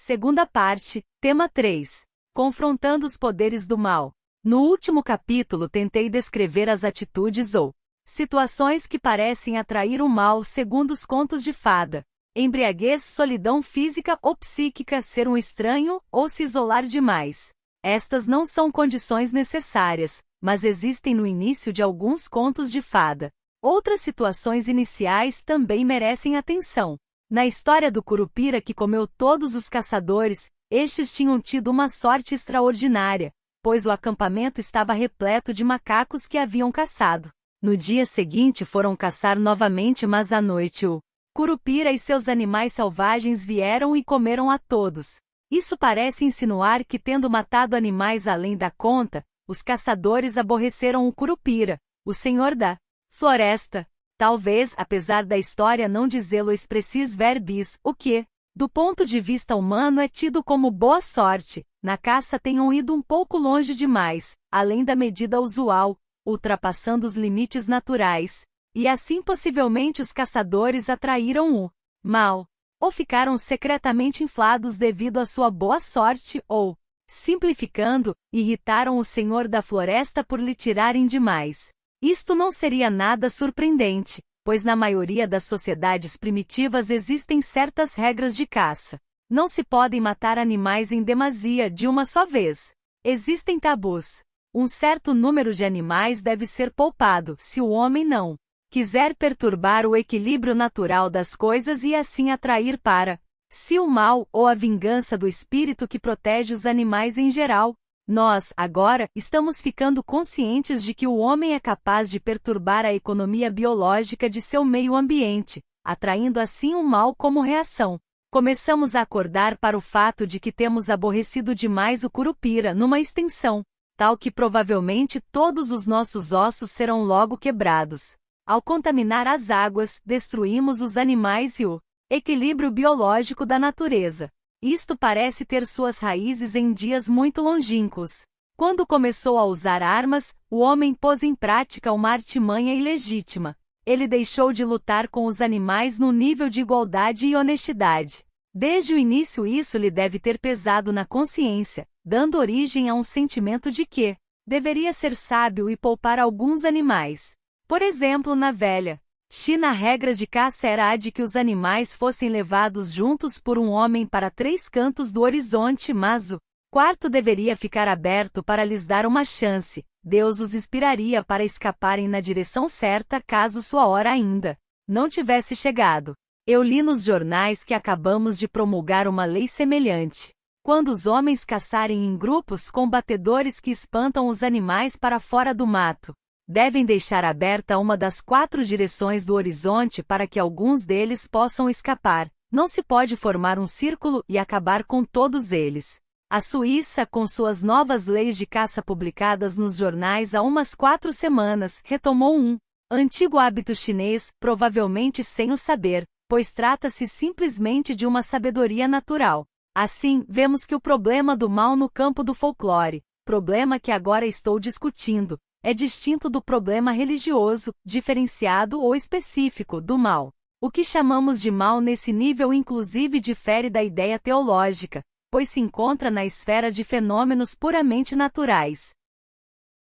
Segunda parte, tema 3. Confrontando os poderes do mal. No último capítulo tentei descrever as atitudes ou situações que parecem atrair o mal segundo os contos de fada. Embriaguez, solidão física ou psíquica, ser um estranho ou se isolar demais. Estas não são condições necessárias, mas existem no início de alguns contos de fada. Outras situações iniciais também merecem atenção. Na história do Curupira que comeu todos os caçadores, estes tinham tido uma sorte extraordinária, pois o acampamento estava repleto de macacos que haviam caçado. No dia seguinte foram caçar novamente, mas à noite o Curupira e seus animais selvagens vieram e comeram a todos. Isso parece insinuar que, tendo matado animais além da conta, os caçadores aborreceram o Curupira, o senhor da floresta. Talvez, apesar da história não dizê-lo expressis verbis, o que, do ponto de vista humano, é tido como boa sorte, na caça tenham ido um pouco longe demais, além da medida usual, ultrapassando os limites naturais, e assim possivelmente os caçadores atraíram o mal, ou ficaram secretamente inflados devido à sua boa sorte, ou, simplificando, irritaram o senhor da floresta por lhe tirarem demais. Isto não seria nada surpreendente, pois na maioria das sociedades primitivas existem certas regras de caça. Não se podem matar animais em demasia de uma só vez. Existem tabus. Um certo número de animais deve ser poupado, se o homem não quiser perturbar o equilíbrio natural das coisas e assim atrair para si o mal ou a vingança do espírito que protege os animais em geral. Nós, agora, estamos ficando conscientes de que o homem é capaz de perturbar a economia biológica de seu meio ambiente, atraindo assim o mal como reação. Começamos a acordar para o fato de que temos aborrecido demais o Curupira numa extensão, tal que provavelmente todos os nossos ossos serão logo quebrados. Ao contaminar as águas, destruímos os animais e o equilíbrio biológico da natureza. Isto parece ter suas raízes em dias muito longínquos. Quando começou a usar armas, o homem pôs em prática uma artimanha ilegítima. Ele deixou de lutar com os animais no nível de igualdade e honestidade. Desde o início isso lhe deve ter pesado na consciência, dando origem a um sentimento de que deveria ser sábio e poupar alguns animais. Por exemplo, na velha China a regra de caça era a de que os animais fossem levados juntos por um homem para 3 cantos do horizonte, mas o quarto deveria ficar aberto para lhes dar uma chance. Deus os inspiraria para escaparem na direção certa caso sua hora ainda não tivesse chegado. Eu li nos jornais que acabamos de promulgar uma lei semelhante. Quando os homens caçarem em grupos com batedores que espantam os animais para fora do mato, devem deixar aberta uma das 4 direções do horizonte para que alguns deles possam escapar. Não se pode formar um círculo e acabar com todos eles. A Suíça, com suas novas leis de caça publicadas nos jornais há umas 4 semanas, retomou um antigo hábito chinês, provavelmente sem o saber, pois trata-se simplesmente de uma sabedoria natural. Assim, vemos que o problema do mal no campo do folclore, problema que agora estou discutindo, é distinto do problema religioso, diferenciado ou específico do mal. O que chamamos de mal nesse nível inclusive difere da ideia teológica, pois se encontra na esfera de fenômenos puramente naturais.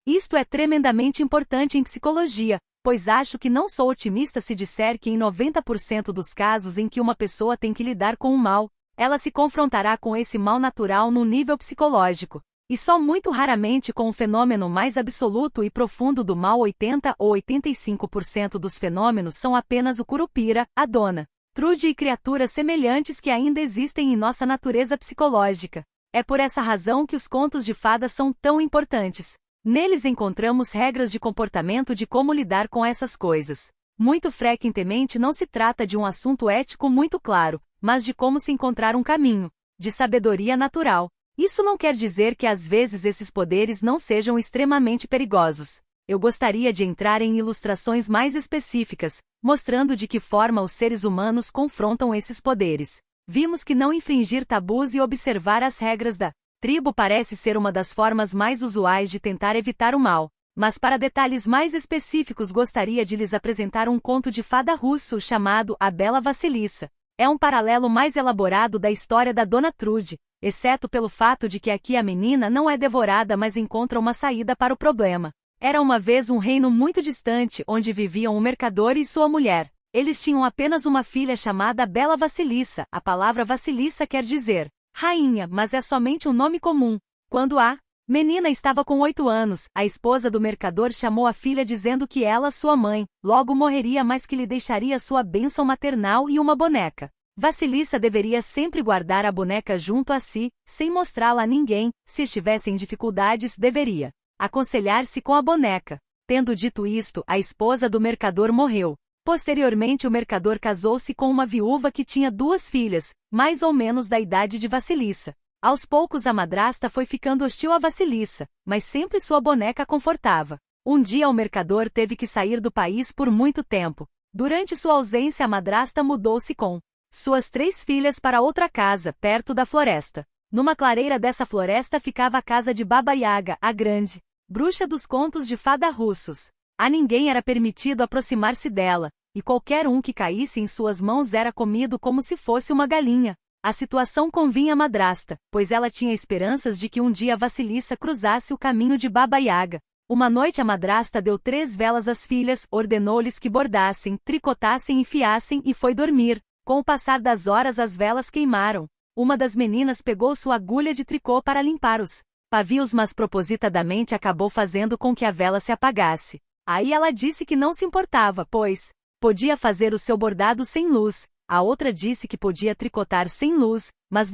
Isto é tremendamente importante em psicologia, pois acho que não sou otimista se disser que em 90% dos casos em que uma pessoa tem que lidar com o mal, ela se confrontará com esse mal natural no nível psicológico. E só muito raramente com o fenômeno mais absoluto e profundo do mal. 80 ou 85% dos fenômenos são apenas o Curupira, a Dona Trude e criaturas semelhantes que ainda existem em nossa natureza psicológica. É por essa razão que os contos de fadas são tão importantes. Neles encontramos regras de comportamento de como lidar com essas coisas. Muito frequentemente não se trata de um assunto ético muito claro, mas de como se encontrar um caminho de sabedoria natural. Isso não quer dizer que às vezes esses poderes não sejam extremamente perigosos. Eu gostaria de entrar em ilustrações mais específicas, mostrando de que forma os seres humanos confrontam esses poderes. Vimos que não infringir tabus e observar as regras da tribo parece ser uma das formas mais usuais de tentar evitar o mal. Mas para detalhes mais específicos gostaria de lhes apresentar um conto de fada russo chamado A Bela Vassilissa. É um paralelo mais elaborado da história da Dona Trude, exceto pelo fato de que aqui a menina não é devorada mas encontra uma saída para o problema. Era uma vez um reino muito distante onde viviam um mercador e sua mulher. Eles tinham apenas uma filha chamada Bela Vassilissa. A palavra Vassilissa quer dizer rainha, mas é somente um nome comum. Quando a menina estava com 8 anos, a esposa do mercador chamou a filha dizendo que ela, sua mãe, logo morreria mas que lhe deixaria sua bênção maternal e uma boneca. Vassilissa deveria sempre guardar a boneca junto a si, sem mostrá-la a ninguém. Se estivesse em dificuldades, deveria aconselhar-se com a boneca. Tendo dito isto, a esposa do mercador morreu. Posteriormente o mercador casou-se com uma viúva que tinha 2 filhas, mais ou menos da idade de Vassilissa. Aos poucos a madrasta foi ficando hostil a Vassilissa, mas sempre sua boneca a confortava. Um dia o mercador teve que sair do país por muito tempo. Durante sua ausência a madrasta mudou-se com suas 3 filhas para outra casa, perto da floresta. Numa clareira dessa floresta ficava a casa de Baba Yaga, a grande bruxa dos contos de fada russos. A ninguém era permitido aproximar-se dela, e qualquer um que caísse em suas mãos era comido como se fosse uma galinha. A situação convinha à madrasta, pois ela tinha esperanças de que um dia Vassilissa cruzasse o caminho de Baba Yaga. Uma noite a madrasta deu 3 velas às filhas, ordenou-lhes que bordassem, tricotassem e fiassem e foi dormir. Com o passar das horas as velas queimaram. Uma das meninas pegou sua agulha de tricô para limpar os pavios mas propositadamente acabou fazendo com que a vela se apagasse. Aí ela disse que não se importava, pois podia fazer o seu bordado sem luz. A outra disse que podia tricotar sem luz, mas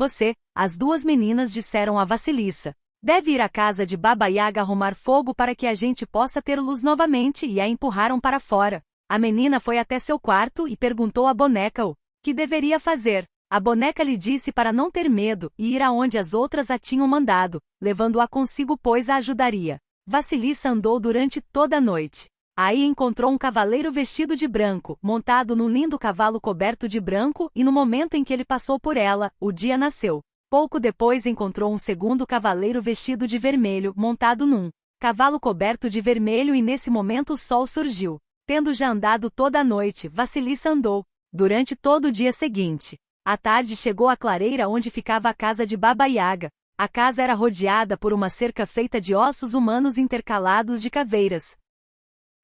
as 2 meninas disseram a Vassilissa, deve ir à casa de Baba Yaga arrumar fogo para que a gente possa ter luz novamente e a empurraram para fora. A menina foi até seu quarto e perguntou à boneca o que deveria fazer. A boneca lhe disse para não ter medo e ir aonde as outras a tinham mandado, levando-a consigo pois a ajudaria. Vassilissa andou durante toda a noite. Aí encontrou um cavaleiro vestido de branco, montado num lindo cavalo coberto de branco e no momento em que ele passou por ela, o dia nasceu. Pouco depois encontrou um segundo cavaleiro vestido de vermelho, montado num cavalo coberto de vermelho e nesse momento o sol surgiu. Tendo já andado toda a noite, Vassilissa andou durante todo o dia seguinte. À tarde chegou à clareira onde ficava a casa de Baba Yaga. A casa era rodeada por uma cerca feita de ossos humanos intercalados de caveiras.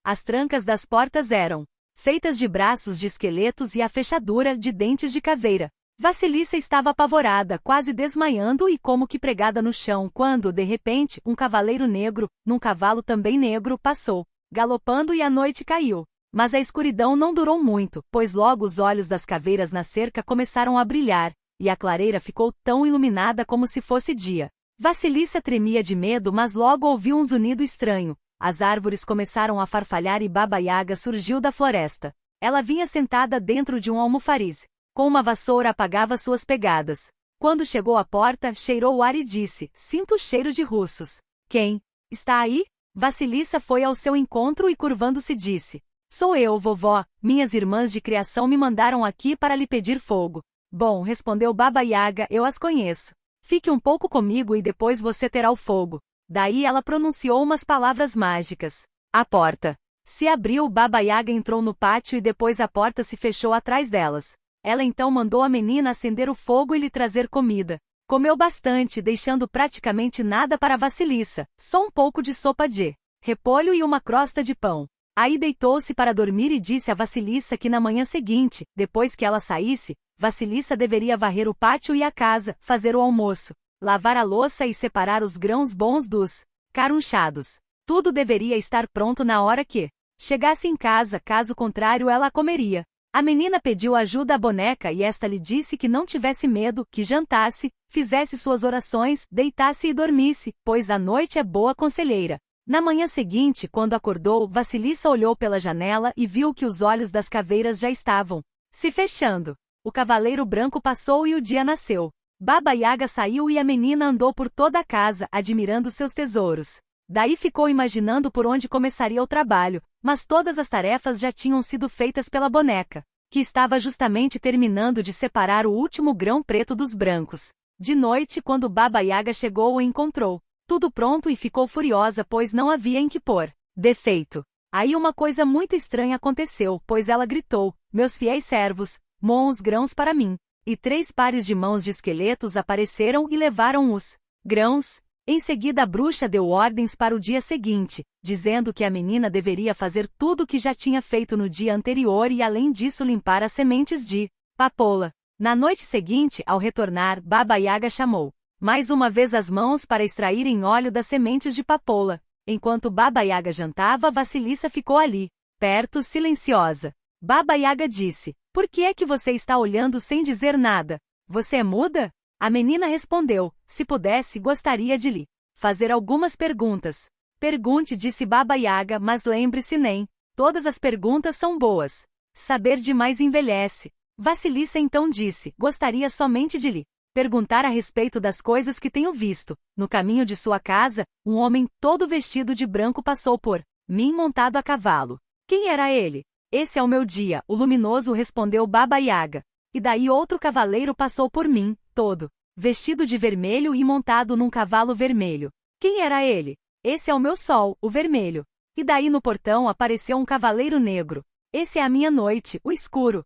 As trancas das portas eram feitas de braços de esqueletos e a fechadura de dentes de caveira. Vassilissa estava apavorada, quase desmaiando e como que pregada no chão, quando, de repente, um cavaleiro negro, num cavalo também negro, passou, galopando e a noite caiu. Mas a escuridão não durou muito, pois logo os olhos das caveiras na cerca começaram a brilhar, e a clareira ficou tão iluminada como se fosse dia. Vassilissa tremia de medo mas logo ouviu um zunido estranho. As árvores começaram a farfalhar e Baba Yaga surgiu da floresta. Ela vinha sentada dentro de um almofariz. Com uma vassoura apagava suas pegadas. Quando chegou à porta, cheirou o ar e disse, sinto o cheiro de russos. Quem está aí? Vassilissa foi ao seu encontro e curvando-se disse, sou eu, vovó, minhas irmãs de criação me mandaram aqui para lhe pedir fogo. Bom, respondeu Baba Yaga, eu as conheço. Fique um pouco comigo e depois você terá o fogo. Daí ela pronunciou umas palavras mágicas. A porta se abriu, Baba Yaga entrou no pátio e depois a porta se fechou atrás delas. Ela então mandou a menina acender o fogo e lhe trazer comida. Comeu bastante, deixando praticamente nada para Vassilissa, só um pouco de sopa de repolho e uma crosta de pão. Aí deitou-se para dormir e disse a Vassilissa que na manhã seguinte, depois que ela saísse, Vassilissa deveria varrer o pátio e a casa, fazer o almoço, lavar a louça e separar os grãos bons dos carunchados. Tudo deveria estar pronto na hora que chegasse em casa, caso contrário ela a comeria. A menina pediu ajuda à boneca e esta lhe disse que não tivesse medo, que jantasse, fizesse suas orações, deitasse e dormisse, pois a noite é boa conselheira. Na manhã seguinte, quando acordou, Vassilissa olhou pela janela e viu que os olhos das caveiras já estavam se fechando. O cavaleiro branco passou e o dia nasceu. Baba Yaga saiu e a menina andou por toda a casa, admirando seus tesouros. Daí ficou imaginando por onde começaria o trabalho, mas todas as tarefas já tinham sido feitas pela boneca, que estava justamente terminando de separar o último grão preto dos brancos. De noite, quando Baba Yaga chegou, o encontrou tudo pronto e ficou furiosa pois não havia em que pôr defeito. Aí uma coisa muito estranha aconteceu, pois ela gritou, meus fiéis servos, moam os grãos para mim. E 3 pares de mãos de esqueletos apareceram e levaram os grãos. Em seguida a bruxa deu ordens para o dia seguinte, dizendo que a menina deveria fazer tudo o que já tinha feito no dia anterior e além disso limpar as sementes de papoula. Na noite seguinte, ao retornar, Baba Yaga chamou mais uma vez as mãos para extraírem óleo das sementes de papoula. Enquanto Baba Yaga jantava, Vasilissa ficou ali, perto, silenciosa. Baba Yaga disse: "Por que é que você está olhando sem dizer nada? Você é muda?" A menina respondeu: "Se pudesse, gostaria de lhe fazer algumas perguntas." "Pergunte", disse Baba Yaga, "mas lembre-se, nem todas as perguntas são boas. Saber demais envelhece." Vasilissa então disse: "Gostaria somente de lhe perguntar a respeito das coisas que tenho visto. No caminho de sua casa, um homem todo vestido de branco passou por mim montado a cavalo. Quem era ele?" "Esse é o meu dia, o luminoso", respondeu Baba Yaga. "E daí outro cavaleiro passou por mim, todo vestido de vermelho e montado num cavalo vermelho. Quem era ele?" "Esse é o meu sol, o vermelho." "E daí no portão apareceu um cavaleiro negro. Esse é a minha noite, o escuro."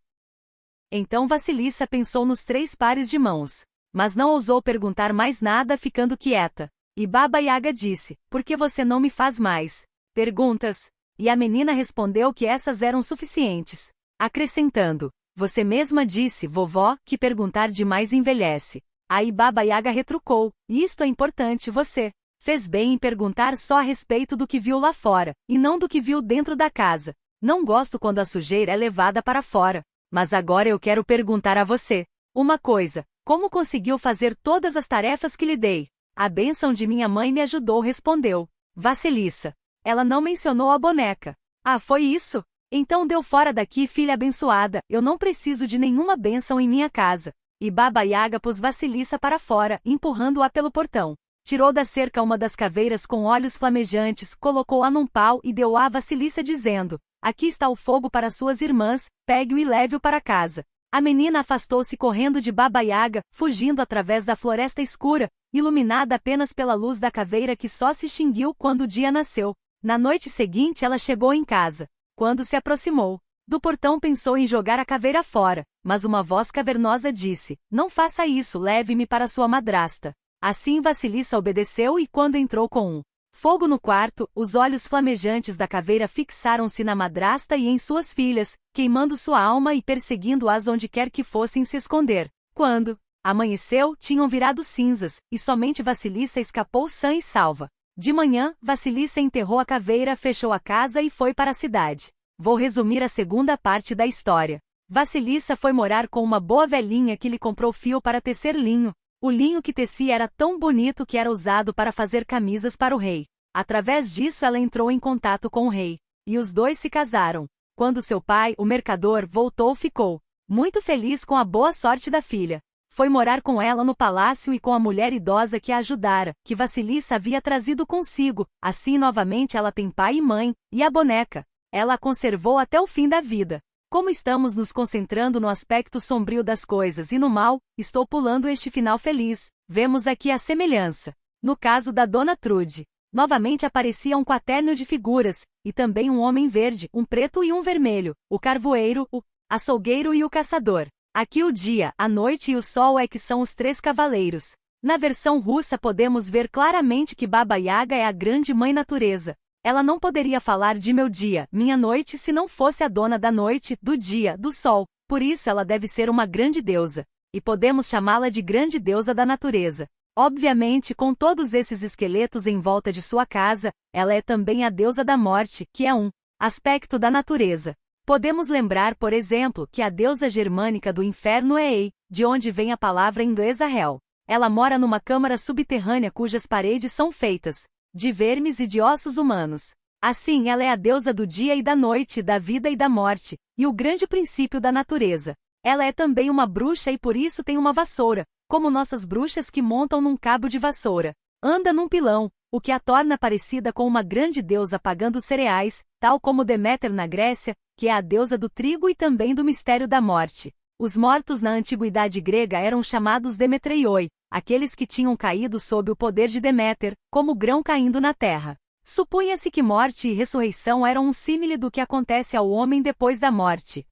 Então Vasilissa pensou nos 3 pares de mãos, mas não ousou perguntar mais nada, ficando quieta. E Baba Yaga disse: "Por que você não me faz mais perguntas?" E a menina respondeu que essas eram suficientes, acrescentando: "Você mesma disse, vovó, que perguntar demais envelhece." Aí Baba Yaga retrucou: "Isto é importante, você fez bem em perguntar só a respeito do que viu lá fora, e não do que viu dentro da casa. Não gosto quando a sujeira é levada para fora. Mas agora eu quero perguntar a você uma coisa: como conseguiu fazer todas as tarefas que lhe dei?" "A bênção de minha mãe me ajudou", respondeu Vasilissa. "Ela não mencionou a boneca." "Ah, foi isso? Então deu fora daqui, filha abençoada, eu não preciso de nenhuma bênção em minha casa." E Baba Yaga pôs Vasilissa para fora, empurrando-a pelo portão. Tirou da cerca uma das caveiras com olhos flamejantes, colocou-a num pau e deu-a a Vasilissa dizendo: "Aqui está o fogo para suas irmãs, pegue-o e leve-o para casa." A menina afastou-se correndo de Baba Yaga, fugindo através da floresta escura, iluminada apenas pela luz da caveira que só se extinguiu quando o dia nasceu. Na noite seguinte ela chegou em casa. Quando se aproximou do portão, pensou em jogar a caveira fora, mas uma voz cavernosa disse: "Não faça isso, leve-me para sua madrasta." Assim Vasilissa obedeceu e quando entrou com um fogo no quarto, os olhos flamejantes da caveira fixaram-se na madrasta e em suas filhas, queimando sua alma e perseguindo-as onde quer que fossem se esconder. Quando amanheceu, tinham virado cinzas, e somente Vasilissa escapou sã e salva. De manhã, Vasilissa enterrou a caveira, fechou a casa e foi para a cidade. Vou resumir a segunda parte da história. Vasilissa foi morar com uma boa velhinha que lhe comprou fio para tecer linho. O linho que tecia era tão bonito que era usado para fazer camisas para o rei. Através disso ela entrou em contato com o rei. E os dois se casaram. Quando seu pai, o mercador, voltou, ficou muito feliz com a boa sorte da filha. Foi morar com ela no palácio e com a mulher idosa que a ajudara, que Vasilissa havia trazido consigo. Assim novamente ela tem pai e mãe, e a boneca ela a conservou até o fim da vida. Como estamos nos concentrando no aspecto sombrio das coisas e no mal, estou pulando este final feliz. Vemos aqui a semelhança. No caso da Dona Trude, novamente aparecia um quaterno de figuras, e também um homem verde, um preto e um vermelho, o carvoeiro, o açougueiro e o caçador. Aqui o dia, a noite e o sol é que são os 3 cavaleiros. Na versão russa podemos ver claramente que Baba Yaga é a grande mãe natureza. Ela não poderia falar de meu dia, minha noite se não fosse a dona da noite, do dia, do sol. Por isso ela deve ser uma grande deusa. E podemos chamá-la de grande deusa da natureza. Obviamente, com todos esses esqueletos em volta de sua casa, ela é também a deusa da morte, que é um aspecto da natureza. Podemos lembrar, por exemplo, que a deusa germânica do inferno é Ei, de onde vem a palavra inglesa Hell. Ela mora numa câmara subterrânea cujas paredes são feitas de vermes e de ossos humanos. Assim, ela é a deusa do dia e da noite, da vida e da morte, e o grande princípio da natureza. Ela é também uma bruxa e por isso tem uma vassoura, como nossas bruxas que montam num cabo de vassoura. Anda num pilão, o que a torna parecida com uma grande deusa pagando cereais, tal como Deméter na Grécia, que é a deusa do trigo e também do mistério da morte. Os mortos na antiguidade grega eram chamados Demetreioi, aqueles que tinham caído sob o poder de Deméter, como grão caindo na terra. Supunha-se que morte e ressurreição eram um símile do que acontece ao homem depois da morte.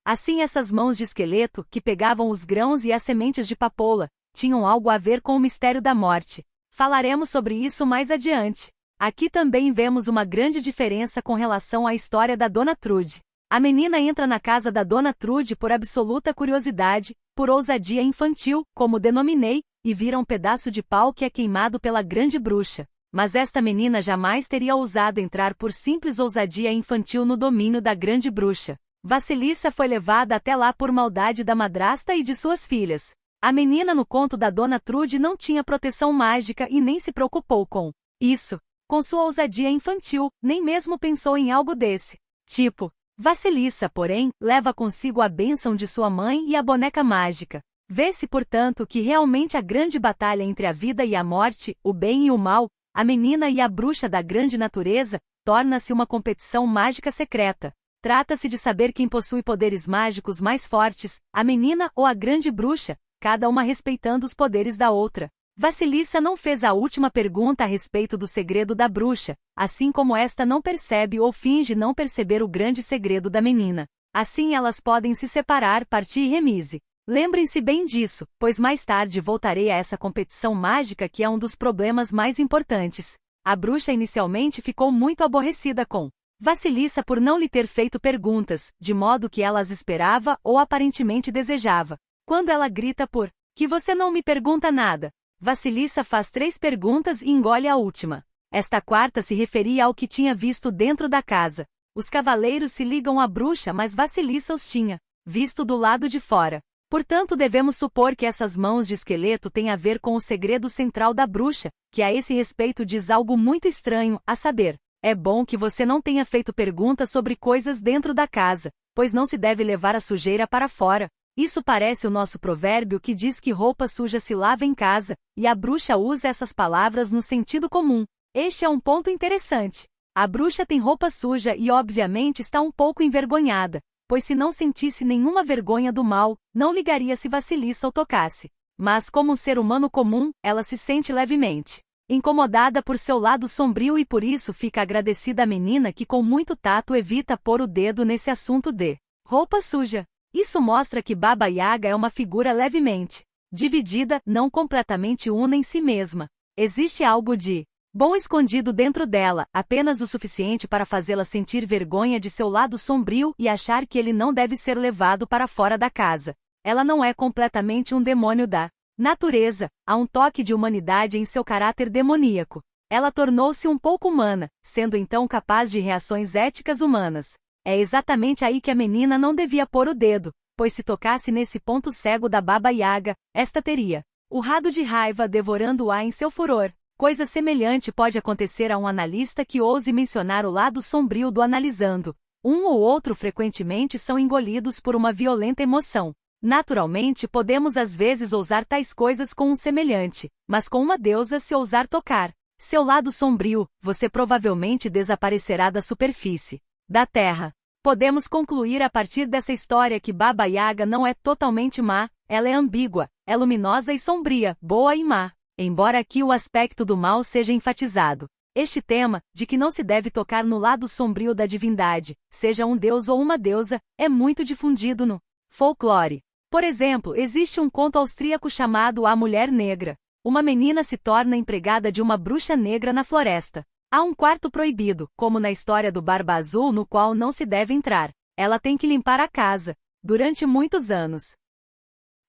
Assim essas mãos de esqueleto, que pegavam os grãos e as sementes de papoula, tinham algo a ver com o mistério da morte. Falaremos sobre isso mais adiante. Aqui também vemos uma grande diferença com relação à história da Dona Trude. A menina entra na casa da Dona Trude por absoluta curiosidade, por ousadia infantil, como denominei, e vira um pedaço de pau que é queimado pela grande bruxa. Mas esta menina jamais teria ousado entrar por simples ousadia infantil no domínio da grande bruxa. Vassilissa foi levada até lá por maldade da madrasta e de suas filhas. A menina no conto da Dona Trude não tinha proteção mágica e nem se preocupou com isso. Com sua ousadia infantil, nem mesmo pensou em algo desse tipo. Vassilissa, porém, leva consigo a bênção de sua mãe e a boneca mágica. Vê-se, portanto, que realmente a grande batalha entre a vida e a morte, o bem e o mal, a menina e a bruxa da grande natureza, torna-se uma competição mágica secreta. Trata-se de saber quem possui poderes mágicos mais fortes, a menina ou a grande bruxa, cada uma respeitando os poderes da outra. Vassilissa não fez a última pergunta a respeito do segredo da bruxa, assim como esta não percebe ou finge não perceber o grande segredo da menina. Assim elas podem se separar, partir e remise. Lembrem-se bem disso, pois mais tarde voltarei a essa competição mágica que é um dos problemas mais importantes. A bruxa inicialmente ficou muito aborrecida com Vassilissa por não lhe ter feito perguntas, de modo que ela as esperava ou aparentemente desejava. Quando ela grita por que você não me pergunta nada, Vassilissa faz 3 perguntas e engole a última. Esta quarta se referia ao que tinha visto dentro da casa. Os cavaleiros se ligam à bruxa, mas Vassilissa os tinha visto do lado de fora. Portanto, devemos supor que essas mãos de esqueleto têm a ver com o segredo central da bruxa, que a esse respeito diz algo muito estranho, a saber, é bom que você não tenha feito perguntas sobre coisas dentro da casa, pois não se deve levar a sujeira para fora. Isso parece o nosso provérbio que diz que roupa suja se lava em casa, e a bruxa usa essas palavras no sentido comum. Este é um ponto interessante. A bruxa tem roupa suja e obviamente está um pouco envergonhada, pois se não sentisse nenhuma vergonha do mal, não ligaria se Vassilissa o tocasse. Mas como um ser humano comum, ela se sente levemente incomodada por seu lado sombrio e por isso fica agradecida à menina que com muito tato evita pôr o dedo nesse assunto de roupa suja. Isso mostra que Baba Yaga é uma figura levemente dividida, não completamente una em si mesma. Existe algo de bom escondido dentro dela, apenas o suficiente para fazê-la sentir vergonha de seu lado sombrio e achar que ele não deve ser levado para fora da casa. Ela não é completamente um demônio da natureza, há um toque de humanidade em seu caráter demoníaco. Ela tornou-se um pouco humana, sendo então capaz de reações éticas humanas. É exatamente aí que a menina não devia pôr o dedo, pois se tocasse nesse ponto cego da Baba Yaga, esta teria urrado de raiva devorando-a em seu furor. Coisa semelhante pode acontecer a um analista que ouse mencionar o lado sombrio do analisando. Um ou outro frequentemente são engolidos por uma violenta emoção. Naturalmente podemos às vezes ousar tais coisas com um semelhante, mas com uma deusa se ousar tocar seu lado sombrio, você provavelmente desaparecerá da superfície da Terra. Podemos concluir a partir dessa história que Baba Yaga não é totalmente má, ela é ambígua, é luminosa e sombria, boa e má, embora aqui o aspecto do mal seja enfatizado. Este tema, de que não se deve tocar no lado sombrio da divindade, seja um deus ou uma deusa, é muito difundido no folclore. Por exemplo, existe um conto austríaco chamado A Mulher Negra. Uma menina se torna empregada de uma bruxa negra na floresta. Há um quarto proibido, como na história do Barba Azul, no qual não se deve entrar. Ela tem que limpar a casa durante muitos anos.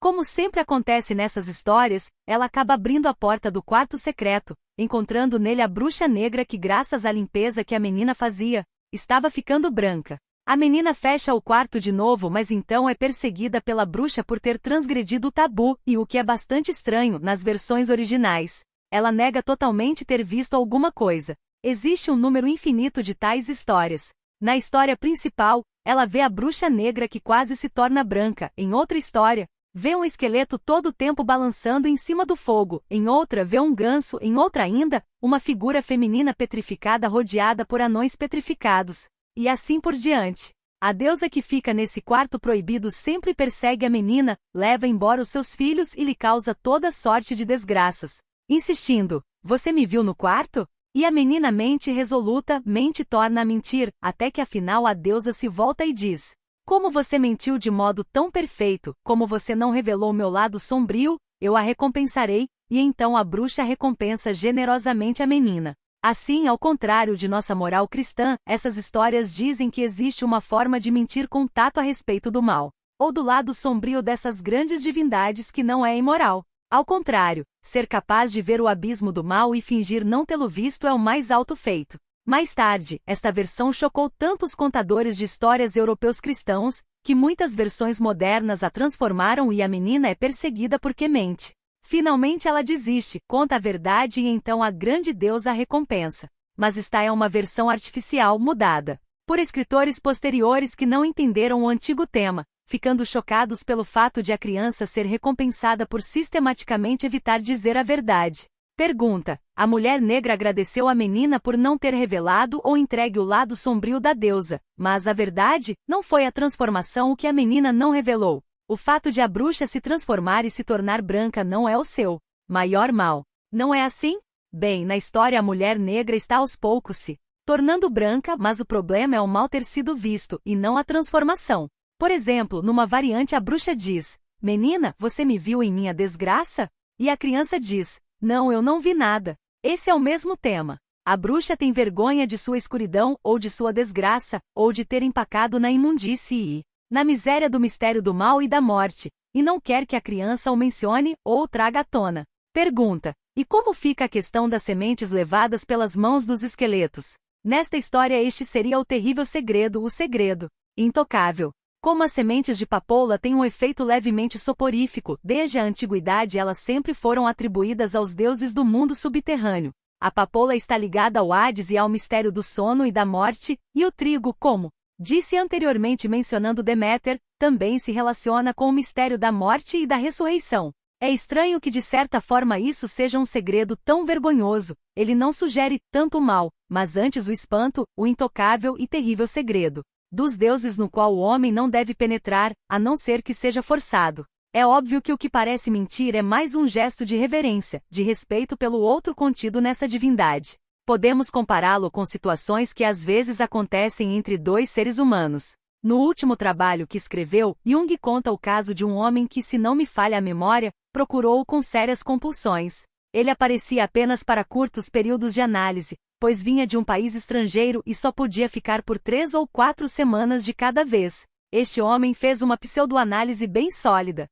Como sempre acontece nessas histórias, ela acaba abrindo a porta do quarto secreto, encontrando nele a bruxa negra que, graças à limpeza que a menina fazia, estava ficando branca. A menina fecha o quarto de novo, mas então é perseguida pela bruxa por ter transgredido o tabu, e o que é bastante estranho, nas versões originais, ela nega totalmente ter visto alguma coisa. Existe um número infinito de tais histórias. Na história principal, ela vê a bruxa negra que quase se torna branca. Em outra história, vê um esqueleto todo o tempo balançando em cima do fogo. Em outra, vê um ganso. Em outra ainda, uma figura feminina petrificada rodeada por anões petrificados. E assim por diante. A deusa que fica nesse quarto proibido sempre persegue a menina, leva embora os seus filhos e lhe causa toda sorte de desgraças. Insistindo, você me viu no quarto? E a menina mente resoluta, mente torna a mentir, até que afinal a deusa se volta e diz, Como você mentiu de modo tão perfeito, como você não revelou meu lado sombrio, eu a recompensarei, e então a bruxa recompensa generosamente a menina. Assim, ao contrário de nossa moral cristã, essas histórias dizem que existe uma forma de mentir com tato a respeito do mal, ou do lado sombrio dessas grandes divindades que não é imoral. Ao contrário, ser capaz de ver o abismo do mal e fingir não tê-lo visto é o mais alto feito. Mais tarde, esta versão chocou tantos contadores de histórias europeus cristãos, que muitas versões modernas a transformaram e a menina é perseguida porque mente. Finalmente ela desiste, conta a verdade e então a grande deusa a recompensa. Mas esta é uma versão artificial mudada por escritores posteriores que não entenderam o antigo tema, ficando chocados pelo fato de a criança ser recompensada por sistematicamente evitar dizer a verdade. Pergunta: a mulher negra agradeceu a menina por não ter revelado ou entregue o lado sombrio da deusa, mas a verdade não foi a transformação o que a menina não revelou. O fato de a bruxa se transformar e se tornar branca não é o seu maior mal. Não é assim? Bem, na história a mulher negra está aos poucos se tornando branca, mas o problema é o mal ter sido visto, e não a transformação. Por exemplo, numa variante a bruxa diz: menina, você me viu em minha desgraça? E a criança diz: não, eu não vi nada. Esse é o mesmo tema. A bruxa tem vergonha de sua escuridão, ou de sua desgraça, ou de ter empacado na imundície e na miséria do mistério do mal e da morte, e não quer que a criança o mencione ou traga à tona. Pergunta: e como fica a questão das sementes levadas pelas mãos dos esqueletos? Nesta história este seria o terrível segredo, o segredo intocável. Como as sementes de papoula têm um efeito levemente soporífico, desde a antiguidade elas sempre foram atribuídas aos deuses do mundo subterrâneo. A papoula está ligada ao Hades e ao mistério do sono e da morte, e o trigo, como disse anteriormente mencionando Deméter, também se relaciona com o mistério da morte e da ressurreição. É estranho que de certa forma isso seja um segredo tão vergonhoso, ele não sugere tanto o mal, mas antes o espanto, o intocável e terrível segredo dos deuses no qual o homem não deve penetrar, a não ser que seja forçado. É óbvio que o que parece mentir é mais um gesto de reverência, de respeito pelo outro contido nessa divindade. Podemos compará-lo com situações que às vezes acontecem entre dois seres humanos. No último trabalho que escreveu, Jung conta o caso de um homem que, se não me falha a memória, procurou-o com sérias compulsões. Ele aparecia apenas para curtos períodos de análise, pois vinha de um país estrangeiro e só podia ficar por 3 ou 4 semanas de cada vez. Este homem fez uma pseudoanálise bem sólida.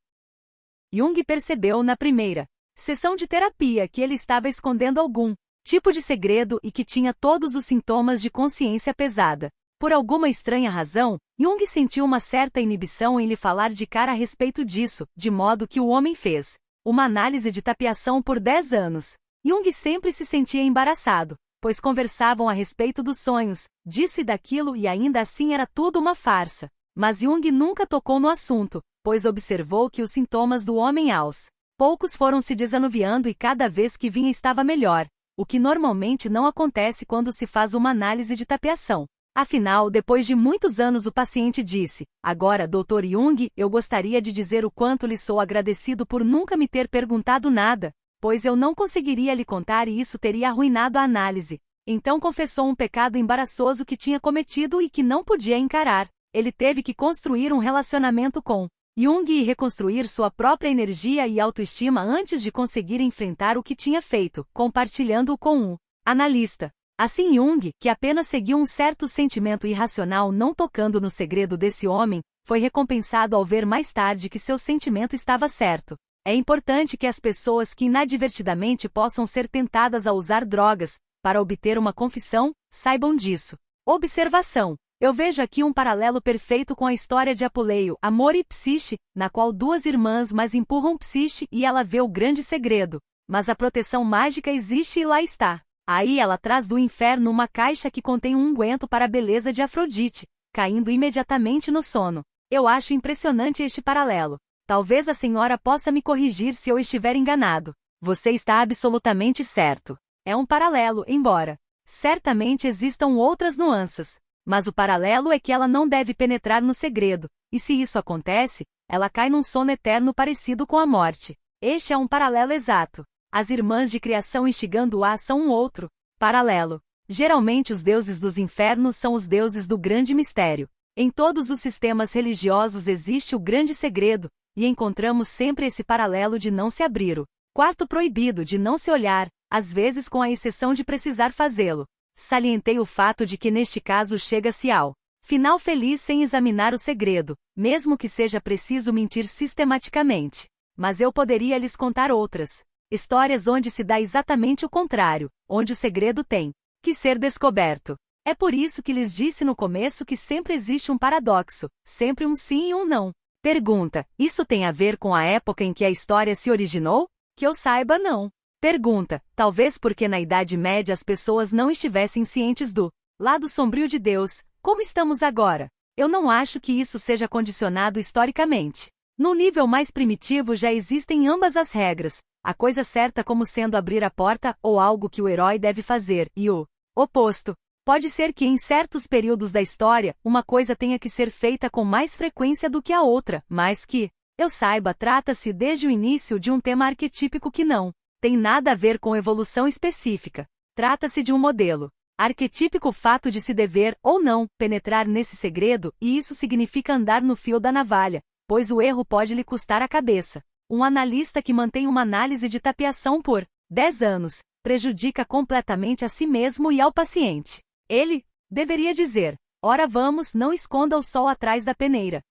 Jung percebeu na primeira sessão de terapia que ele estava escondendo algum tipo de segredo e que tinha todos os sintomas de consciência pesada. Por alguma estranha razão, Jung sentiu uma certa inibição em lhe falar de cara a respeito disso, de modo que o homem fez uma análise de tapiação por 10 anos. Jung sempre se sentia embaraçado, pois conversavam a respeito dos sonhos, disso e daquilo e ainda assim era tudo uma farsa. Mas Jung nunca tocou no assunto, pois observou que os sintomas do homem aos poucos foram se desanuviando e cada vez que vinha estava melhor, o que normalmente não acontece quando se faz uma análise de tapiação. Afinal, depois de muitos anos o paciente disse: agora, Dr. Jung, eu gostaria de dizer o quanto lhe sou agradecido por nunca me ter perguntado nada, pois eu não conseguiria lhe contar e isso teria arruinado a análise. Então confessou um pecado embaraçoso que tinha cometido e que não podia encarar. Ele teve que construir um relacionamento com Jung e reconstruir sua própria energia e autoestima antes de conseguir enfrentar o que tinha feito, compartilhando-o com um analista. Assim Jung, que apenas seguiu um certo sentimento irracional não tocando no segredo desse homem, foi recompensado ao ver mais tarde que seu sentimento estava certo. É importante que as pessoas que inadvertidamente possam ser tentadas a usar drogas para obter uma confissão, saibam disso. Observação: eu vejo aqui um paralelo perfeito com a história de Apuleio, Amor e Psiche, na qual duas irmãs mais empurram Psiche e ela vê o grande segredo. Mas a proteção mágica existe e lá está. Aí ela traz do inferno uma caixa que contém um unguento para a beleza de Afrodite, caindo imediatamente no sono. Eu acho impressionante este paralelo. Talvez a senhora possa me corrigir se eu estiver enganado. Você está absolutamente certo. É um paralelo, embora certamente existam outras nuances. Mas o paralelo é que ela não deve penetrar no segredo, e se isso acontece, ela cai num sono eterno parecido com a morte. Este é um paralelo exato. As irmãs de criação instigando-a são um outro paralelo. Geralmente os deuses dos infernos são os deuses do grande mistério. Em todos os sistemas religiosos existe o grande segredo, e encontramos sempre esse paralelo de não se abrir o quarto proibido, de não se olhar, às vezes com a exceção de precisar fazê-lo. Salientei o fato de que neste caso chega-se ao final feliz sem examinar o segredo, mesmo que seja preciso mentir sistematicamente. Mas eu poderia lhes contar outras histórias onde se dá exatamente o contrário, onde o segredo tem que ser descoberto. É por isso que lhes disse no começo que sempre existe um paradoxo, sempre um sim e um não. Pergunta: isso tem a ver com a época em que a história se originou? Que eu saiba, não. Pergunta: talvez porque na Idade Média as pessoas não estivessem cientes do lado sombrio de Deus, como estamos agora. Eu não acho que isso seja condicionado historicamente. No nível mais primitivo já existem ambas as regras, a coisa certa como sendo abrir a porta ou algo que o herói deve fazer, e o oposto. Pode ser que em certos períodos da história, uma coisa tenha que ser feita com mais frequência do que a outra, mas que, eu saiba, trata-se desde o início de um tema arquetípico que não tem nada a ver com evolução específica. Trata-se de um modelo arquetípico, o fato de se dever, ou não, penetrar nesse segredo, e isso significa andar no fio da navalha, pois o erro pode lhe custar a cabeça. Um analista que mantém uma análise de tapeação por 10 anos, prejudica completamente a si mesmo e ao paciente. Ele deveria dizer: ora vamos, não esconda o sol atrás da peneira.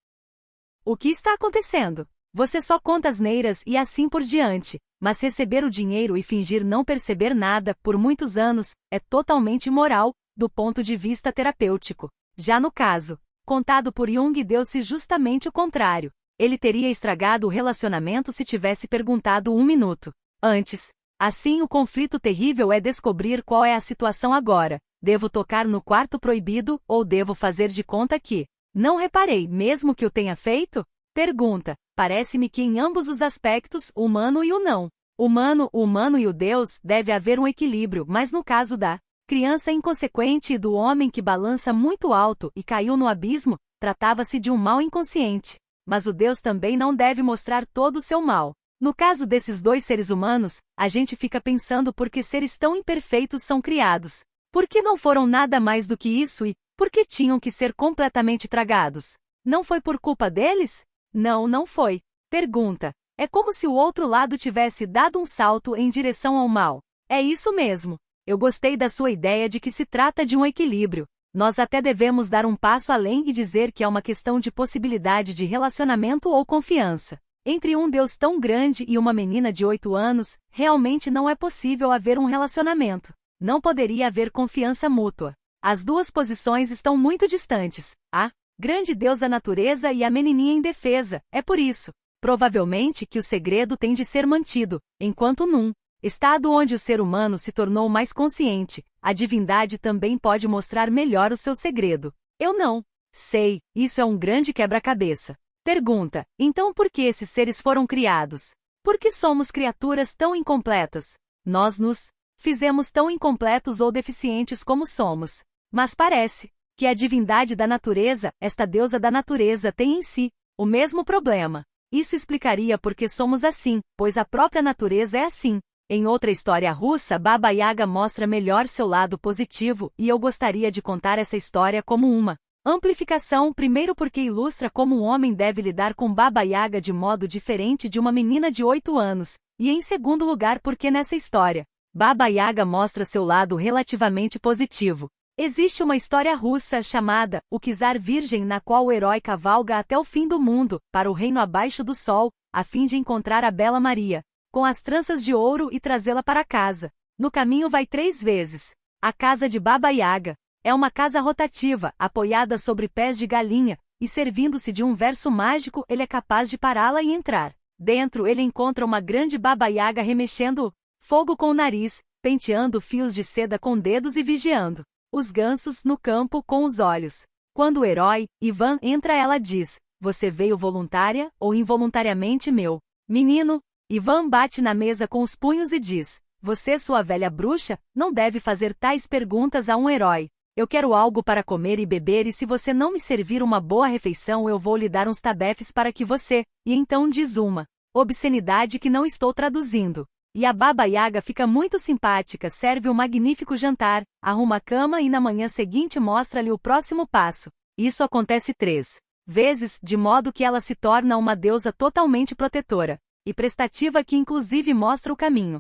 O que está acontecendo? Você só conta asneiras e assim por diante, mas receber o dinheiro e fingir não perceber nada por muitos anos é totalmente imoral, do ponto de vista terapêutico. Já no caso contado por Jung, deu-se justamente o contrário. Ele teria estragado o relacionamento se tivesse perguntado 1 minuto antes. Assim, o conflito terrível é descobrir qual é a situação agora. Devo tocar no quarto proibido, ou devo fazer de conta que não reparei, mesmo que o tenha feito? Pergunta: parece-me que em ambos os aspectos, o humano e o não humano, o humano e o Deus, deve haver um equilíbrio, mas no caso da criança inconsequente e do homem que balança muito alto e caiu no abismo, tratava-se de um mal inconsciente. Mas o Deus também não deve mostrar todo o seu mal. No caso desses dois seres humanos, a gente fica pensando por que seres tão imperfeitos são criados. Por que não foram nada mais do que isso e por que tinham que ser completamente tragados? Não foi por culpa deles? Não, não foi. Pergunta: é como se o outro lado tivesse dado um salto em direção ao mal. É isso mesmo. Eu gostei da sua ideia de que se trata de um equilíbrio. Nós até devemos dar um passo além e dizer que é uma questão de possibilidade de relacionamento ou confiança. Entre um Deus tão grande e uma menina de 8 anos, realmente não é possível haver um relacionamento. Não poderia haver confiança mútua. As duas posições estão muito distantes. A grande Deus, a natureza, e a menininha indefesa. É por isso, provavelmente, que o segredo tem de ser mantido, enquanto num estado onde o ser humano se tornou mais consciente, a divindade também pode mostrar melhor o seu segredo. Eu não sei, isso é um grande quebra-cabeça. Pergunta: então por que esses seres foram criados? Por que somos criaturas tão incompletas? Nós nos fizemos tão incompletos ou deficientes como somos. Mas parece que a divindade da natureza, esta deusa da natureza, tem em si o mesmo problema. Isso explicaria por que somos assim, pois a própria natureza é assim. Em outra história russa, Baba Yaga mostra melhor seu lado positivo, e eu gostaria de contar essa história como uma amplificação, primeiro porque ilustra como um homem deve lidar com Baba Yaga de modo diferente de uma menina de 8 anos, e em segundo lugar porque nessa história, Baba Yaga mostra seu lado relativamente positivo. Existe uma história russa chamada O Czar Virgem, na qual o herói cavalga até o fim do mundo, para o reino abaixo do sol, a fim de encontrar a bela Maria, com as tranças de ouro, e trazê-la para casa. No caminho vai 3 vezes. A casa de Baba Yaga é uma casa rotativa, apoiada sobre pés de galinha, e servindo-se de um verso mágico ele é capaz de pará-la e entrar. Dentro ele encontra uma grande Baba Yaga remexendo fogo com o nariz, penteando fios de seda com dedos e vigiando os gansos no campo com os olhos. Quando o herói, Ivan, entra, ela diz: você veio voluntária ou involuntariamente, meu menino? Ivan bate na mesa com os punhos e diz: você, sua velha bruxa, não deve fazer tais perguntas a um herói. Eu quero algo para comer e beber, e se você não me servir uma boa refeição eu vou lhe dar uns tabefes para que você... E então diz uma obscenidade que não estou traduzindo. E a Baba Yaga fica muito simpática, serve um magnífico jantar, arruma a cama e na manhã seguinte mostra-lhe o próximo passo. Isso acontece 3 vezes, de modo que ela se torna uma deusa totalmente protetora e prestativa que inclusive mostra o caminho.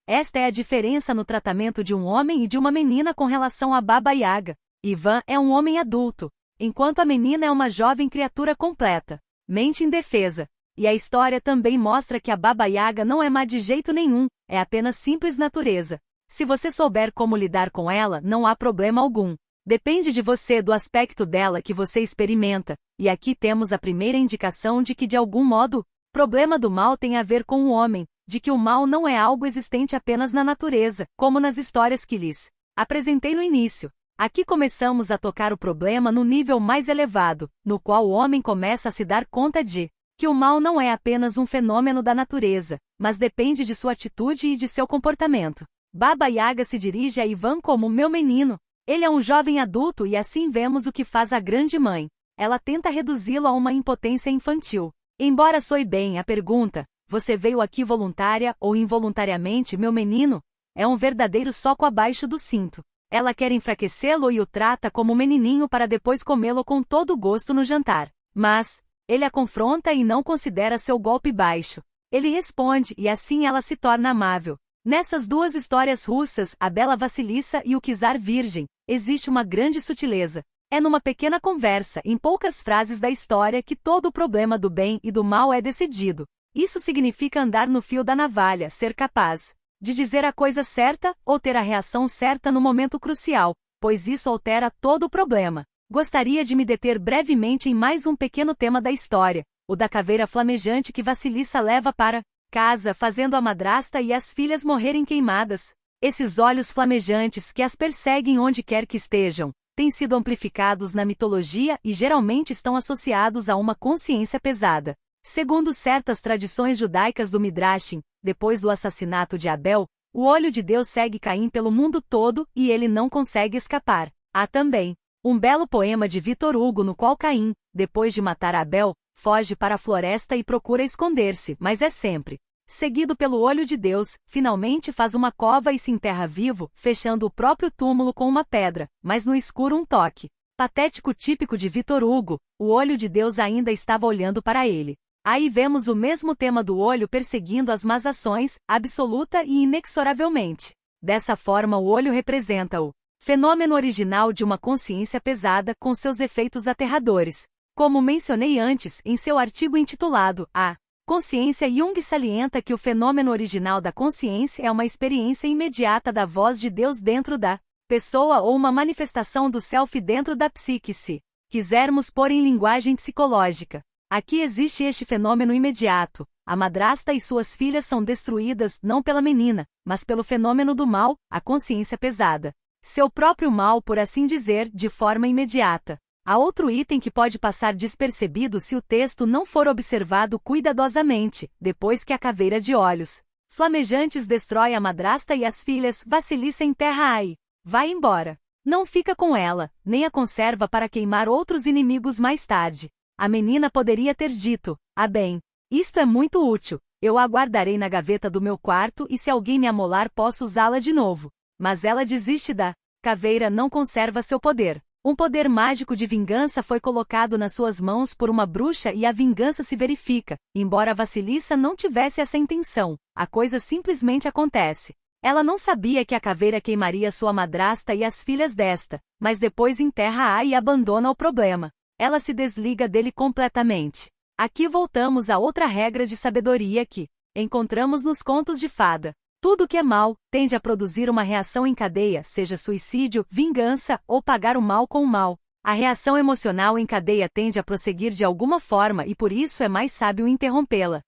Esta é a diferença no tratamento de um homem e de uma menina com relação a Baba Yaga. Ivan é um homem adulto, enquanto a menina é uma jovem criatura completa, mente indefesa. E a história também mostra que a Baba Yaga não é má de jeito nenhum, é apenas simples natureza. Se você souber como lidar com ela, não há problema algum. Depende de você, do aspecto dela que você experimenta, e aqui temos a primeira indicação de que de algum modo, o problema do mal tem a ver com o homem, de que o mal não é algo existente apenas na natureza, como nas histórias que lhes apresentei no início. Aqui começamos a tocar o problema no nível mais elevado, no qual o homem começa a se dar conta de que o mal não é apenas um fenômeno da natureza, mas depende de sua atitude e de seu comportamento. Baba Yaga se dirige a Ivan como meu menino. Ele é um jovem adulto e assim vemos o que faz a grande mãe. Ela tenta reduzi-lo a uma impotência infantil. Embora soe bem a pergunta, você veio aqui voluntária ou involuntariamente, meu menino? É um verdadeiro soco abaixo do cinto. Ela quer enfraquecê-lo e o trata como menininho para depois comê-lo com todo gosto no jantar. Mas ele a confronta e não considera seu golpe baixo. Ele responde e assim ela se torna amável. Nessas duas histórias russas, a bela Vassilissa e o czar virgem, existe uma grande sutileza. É numa pequena conversa, em poucas frases da história, que todo o problema do bem e do mal é decidido. Isso significa andar no fio da navalha, ser capaz de dizer a coisa certa ou ter a reação certa no momento crucial, pois isso altera todo o problema. Gostaria de me deter brevemente em mais um pequeno tema da história, o da caveira flamejante que Vassilissa leva para casa, fazendo a madrasta e as filhas morrerem queimadas. Esses olhos flamejantes que as perseguem onde quer que estejam, têm sido amplificados na mitologia e geralmente estão associados a uma consciência pesada. Segundo certas tradições judaicas do Midrashim, depois do assassinato de Abel, o olho de Deus segue Caim pelo mundo todo e ele não consegue escapar. Há também um belo poema de Victor Hugo no qual Caim, depois de matar Abel, foge para a floresta e procura esconder-se, mas é sempre seguido pelo olho de Deus, finalmente faz uma cova e se enterra vivo, fechando o próprio túmulo com uma pedra, mas no escuro um toque patético típico de Victor Hugo, o olho de Deus ainda estava olhando para ele. Aí vemos o mesmo tema do olho perseguindo as más ações, absoluta e inexoravelmente. Dessa forma o olho representa o fenômeno original de uma consciência pesada com seus efeitos aterradores. Como mencionei antes, em seu artigo intitulado A Consciência, Jung salienta que o fenômeno original da consciência é uma experiência imediata da voz de Deus dentro da pessoa ou uma manifestação do self dentro da psique, se quisermos pôr em linguagem psicológica. Aqui existe este fenômeno imediato. A madrasta e suas filhas são destruídas não pela menina, mas pelo fenômeno do mal, a consciência pesada. Seu próprio mal, por assim dizer, de forma imediata. Há outro item que pode passar despercebido se o texto não for observado cuidadosamente, depois que a caveira de olhos flamejantes destrói a madrasta e as filhas, Vassilissa enterra aí. Vai embora. Não fica com ela, nem a conserva para queimar outros inimigos mais tarde. A menina poderia ter dito, bem, isto é muito útil, eu a guardarei na gaveta do meu quarto e se alguém me amolar posso usá-la de novo. Mas ela desiste da caveira, não conserva seu poder. Um poder mágico de vingança foi colocado nas suas mãos por uma bruxa e a vingança se verifica. Embora Vassilissa não tivesse essa intenção, a coisa simplesmente acontece. Ela não sabia que a caveira queimaria sua madrasta e as filhas desta, mas depois enterra-a e abandona o problema. Ela se desliga dele completamente. Aqui voltamos a outra regra de sabedoria que encontramos nos contos de fada. Tudo que é mal tende a produzir uma reação em cadeia, seja suicídio, vingança ou pagar o mal com o mal. A reação emocional em cadeia tende a prosseguir de alguma forma e por isso é mais sábio interrompê-la.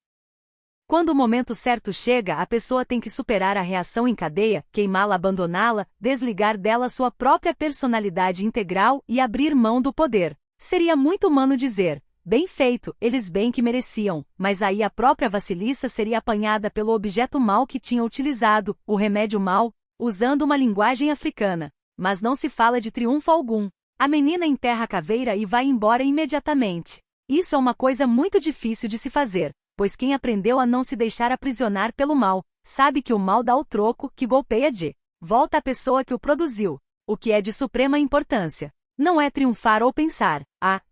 Quando o momento certo chega, a pessoa tem que superar a reação em cadeia, queimá-la, abandoná-la, desligar dela sua própria personalidade integral e abrir mão do poder. Seria muito humano dizer, bem feito, eles bem que mereciam, mas aí a própria Vassilissa seria apanhada pelo objeto mal que tinha utilizado, o remédio mal, usando uma linguagem africana. Mas não se fala de triunfo algum. A menina enterra a caveira e vai embora imediatamente. Isso é uma coisa muito difícil de se fazer, pois quem aprendeu a não se deixar aprisionar pelo mal, sabe que o mal dá o troco que golpeia de volta à pessoa que o produziu, o que é de suprema importância. Não é triunfar ou pensar,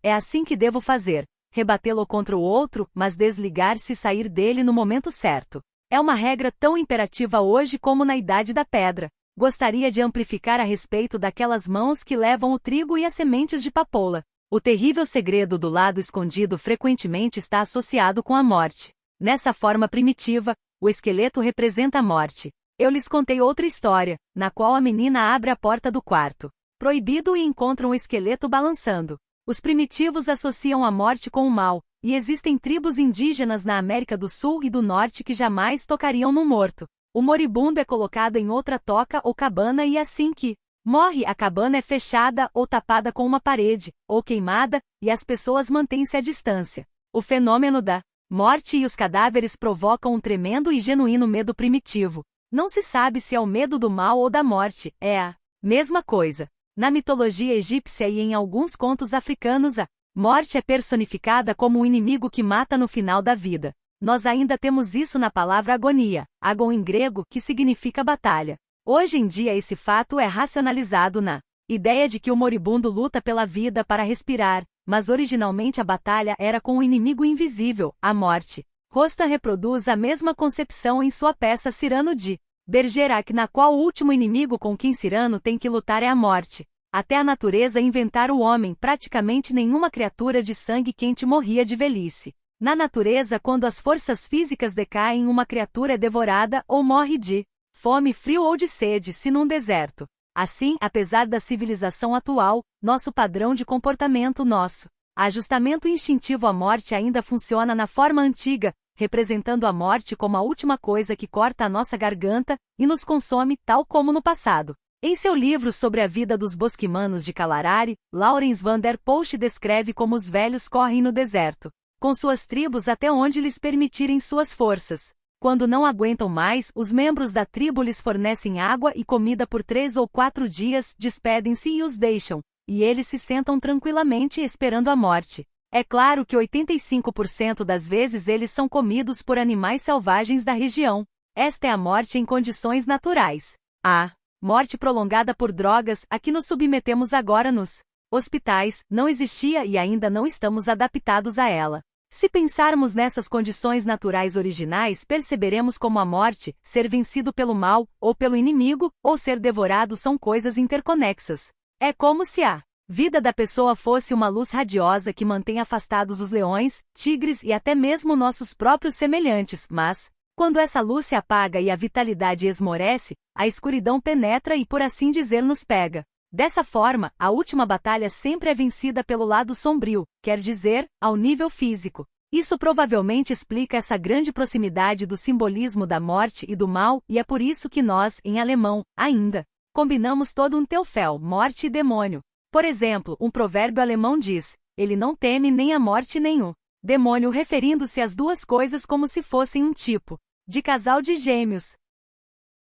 é assim que devo fazer, rebatê-lo contra o outro, mas desligar-se e sair dele no momento certo. É uma regra tão imperativa hoje como na Idade da Pedra. Gostaria de amplificar a respeito daquelas mãos que levam o trigo e as sementes de papoula. O terrível segredo do lado escondido frequentemente está associado com a morte. Nessa forma primitiva, o esqueleto representa a morte. Eu lhes contei outra história, na qual a menina abre a porta do quarto proibido e encontra um esqueleto balançando. Os primitivos associam a morte com o mal, e existem tribos indígenas na América do Sul e do Norte que jamais tocariam no morto. O moribundo é colocado em outra toca ou cabana e assim que morre, a cabana é fechada ou tapada com uma parede, ou queimada, e as pessoas mantêm-se à distância. O fenômeno da morte e os cadáveres provocam um tremendo e genuíno medo primitivo. Não se sabe se é o medo do mal ou da morte, é a mesma coisa. Na mitologia egípcia e em alguns contos africanos, a morte é personificada como um inimigo que mata no final da vida. Nós ainda temos isso na palavra agonia, agon em grego, que significa batalha. Hoje em dia esse fato é racionalizado na ideia de que o moribundo luta pela vida para respirar, mas originalmente a batalha era com o inimigo invisível, a morte. Rostand reproduz a mesma concepção em sua peça Cyrano de Bergerac, na qual o último inimigo com quem Cyrano tem que lutar é a morte. Até a natureza inventar o homem, praticamente nenhuma criatura de sangue quente morria de velhice. Na natureza, quando as forças físicas decaem, uma criatura é devorada ou morre de fome, frio ou de sede, se num deserto. Assim, apesar da civilização atual, nosso padrão de comportamento, nosso ajustamento instintivo à morte ainda funciona na forma antiga, representando a morte como a última coisa que corta a nossa garganta e nos consome, tal como no passado. Em seu livro sobre a vida dos bosquimanos de Kalahari, Laurens van der Poel descreve como os velhos correm no deserto, com suas tribos até onde lhes permitirem suas forças. Quando não aguentam mais, os membros da tribo lhes fornecem água e comida por 3 ou 4 dias, despedem-se e os deixam, e eles se sentam tranquilamente esperando a morte. É claro que 85% das vezes eles são comidos por animais selvagens da região. Esta é a morte em condições naturais. A morte prolongada por drogas, a que nos submetemos agora nos hospitais, não existia e ainda não estamos adaptados a ela. Se pensarmos nessas condições naturais originais, perceberemos como a morte, ser vencido pelo mal, ou pelo inimigo, ou ser devorado são coisas interconexas. É como se a vida da pessoa fosse uma luz radiosa que mantém afastados os leões, tigres e até mesmo nossos próprios semelhantes, mas, quando essa luz se apaga e a vitalidade esmorece, a escuridão penetra e, por assim dizer, nos pega. Dessa forma, a última batalha sempre é vencida pelo lado sombrio, quer dizer, ao nível físico. Isso provavelmente explica essa grande proximidade do simbolismo da morte e do mal, e é por isso que nós, em alemão, ainda combinamos todo um Teufel, morte e demônio. Por exemplo, um provérbio alemão diz, ele não teme nem a morte nem o demônio, referindo-se às duas coisas como se fossem um tipo de casal de gêmeos.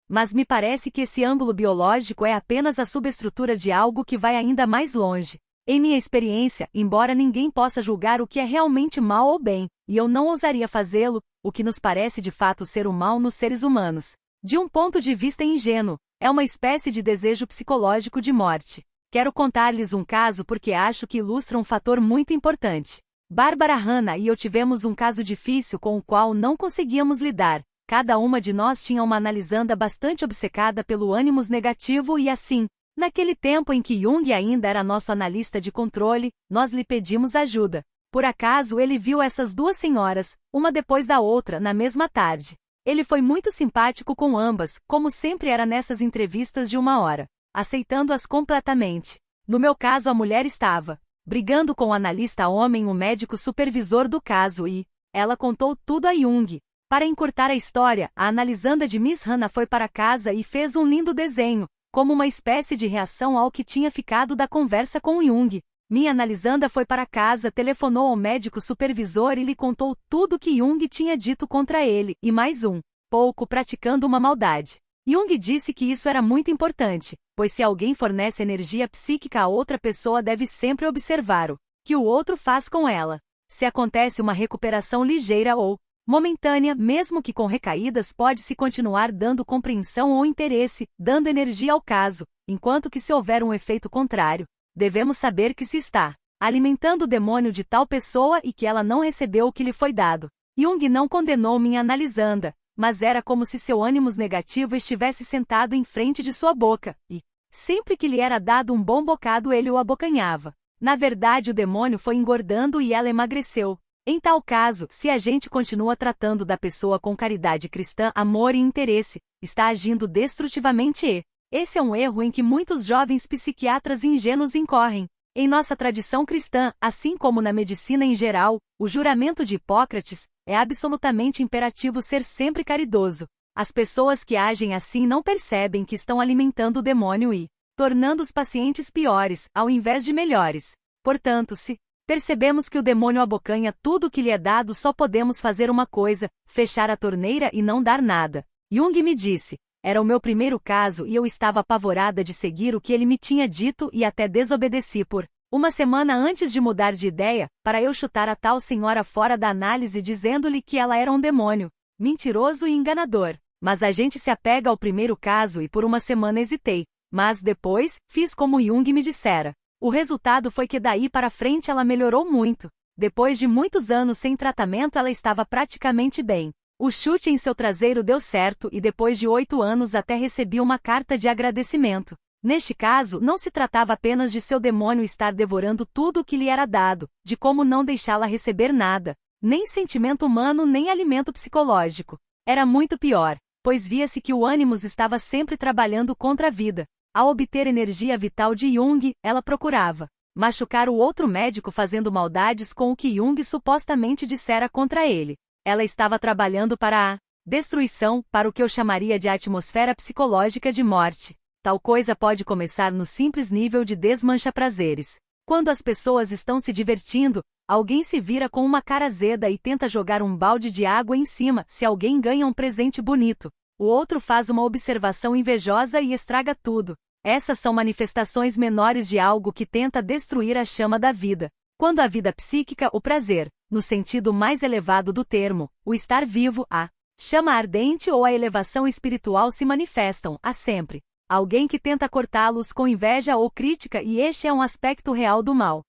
Mas me parece que esse ângulo biológico é apenas a subestrutura de algo que vai ainda mais longe. Em minha experiência, embora ninguém possa julgar o que é realmente mal ou bem, e eu não ousaria fazê-lo, o que nos parece de fato ser o mal nos seres humanos, de um ponto de vista ingênuo, é uma espécie de desejo psicológico de morte. Quero contar-lhes um caso porque acho que ilustra um fator muito importante. Bárbara Hanna e eu tivemos um caso difícil com o qual não conseguíamos lidar. Cada uma de nós tinha uma analisanda bastante obcecada pelo ânimos negativo e assim, naquele tempo em que Jung ainda era nosso analista de controle, nós lhe pedimos ajuda. Por acaso ele viu essas duas senhoras, uma depois da outra, na mesma tarde. Ele foi muito simpático com ambas, como sempre era nessas entrevistas de 1 hora, aceitando-as completamente. No meu caso a mulher estava brigando com o analista homem, o médico supervisor do caso e ela contou tudo a Jung. Para encurtar a história, a analisanda de Miss Hanna foi para casa e fez um lindo desenho, como uma espécie de reação ao que tinha ficado da conversa com Jung. Minha analisanda foi para casa, telefonou ao médico supervisor e lhe contou tudo o que Jung tinha dito contra ele, e mais um pouco praticando uma maldade. Jung disse que isso era muito importante, pois se alguém fornece energia psíquica a outra pessoa deve sempre observar o que o outro faz com ela. Se acontece uma recuperação ligeira ou momentânea, mesmo que com recaídas, pode-se continuar dando compreensão ou interesse, dando energia ao caso, enquanto que se houver um efeito contrário, devemos saber que se está alimentando o demônio de tal pessoa e que ela não recebeu o que lhe foi dado. Jung não condenou minha analisanda, mas era como se seu ânimos negativo estivesse sentado em frente de sua boca, e, sempre que lhe era dado um bom bocado ele o abocanhava. Na verdade o demônio foi engordando e ela emagreceu. Em tal caso, se a gente continua tratando da pessoa com caridade cristã, amor e interesse, está agindo destrutivamente e esse é um erro em que muitos jovens psiquiatras ingênuos incorrem. Em nossa tradição cristã, assim como na medicina em geral, o juramento de Hipócrates, é absolutamente imperativo ser sempre caridoso. As pessoas que agem assim não percebem que estão alimentando o demônio e tornando os pacientes piores, ao invés de melhores. Portanto, se percebemos que o demônio abocanha tudo o que lhe é dado, só podemos fazer uma coisa: fechar a torneira e não dar nada. Jung me disse. Era o meu primeiro caso e eu estava apavorada de seguir o que ele me tinha dito e até desobedeci por uma semana antes de mudar de ideia, para eu chutar a tal senhora fora da análise dizendo-lhe que ela era um demônio, mentiroso e enganador. Mas a gente se apega ao primeiro caso e por uma semana hesitei, mas depois, fiz como Jung me dissera. O resultado foi que daí para frente ela melhorou muito. Depois de muitos anos sem tratamento ela estava praticamente bem. O chute em seu traseiro deu certo e depois de 8 anos até recebi uma carta de agradecimento. Neste caso, não se tratava apenas de seu demônio estar devorando tudo o que lhe era dado, de como não deixá-la receber nada, nem sentimento humano nem alimento psicológico. Era muito pior, pois via-se que o ânimos estava sempre trabalhando contra a vida. Ao obter energia vital de Jung, ela procurava machucar o outro médico fazendo maldades com o que Jung supostamente dissera contra ele. Ela estava trabalhando para a destruição, para o que eu chamaria de atmosfera psicológica de morte. Tal coisa pode começar no simples nível de desmancha-prazeres. Quando as pessoas estão se divertindo, alguém se vira com uma cara azeda e tenta jogar um balde de água em cima. Se alguém ganha um presente bonito, o outro faz uma observação invejosa e estraga tudo. Essas são manifestações menores de algo que tenta destruir a chama da vida. Quando a vida psíquica, o prazer, no sentido mais elevado do termo, o estar vivo, a chama ardente ou a elevação espiritual se manifestam, há sempre alguém que tenta cortá-los com inveja ou crítica e este é um aspecto real do mal.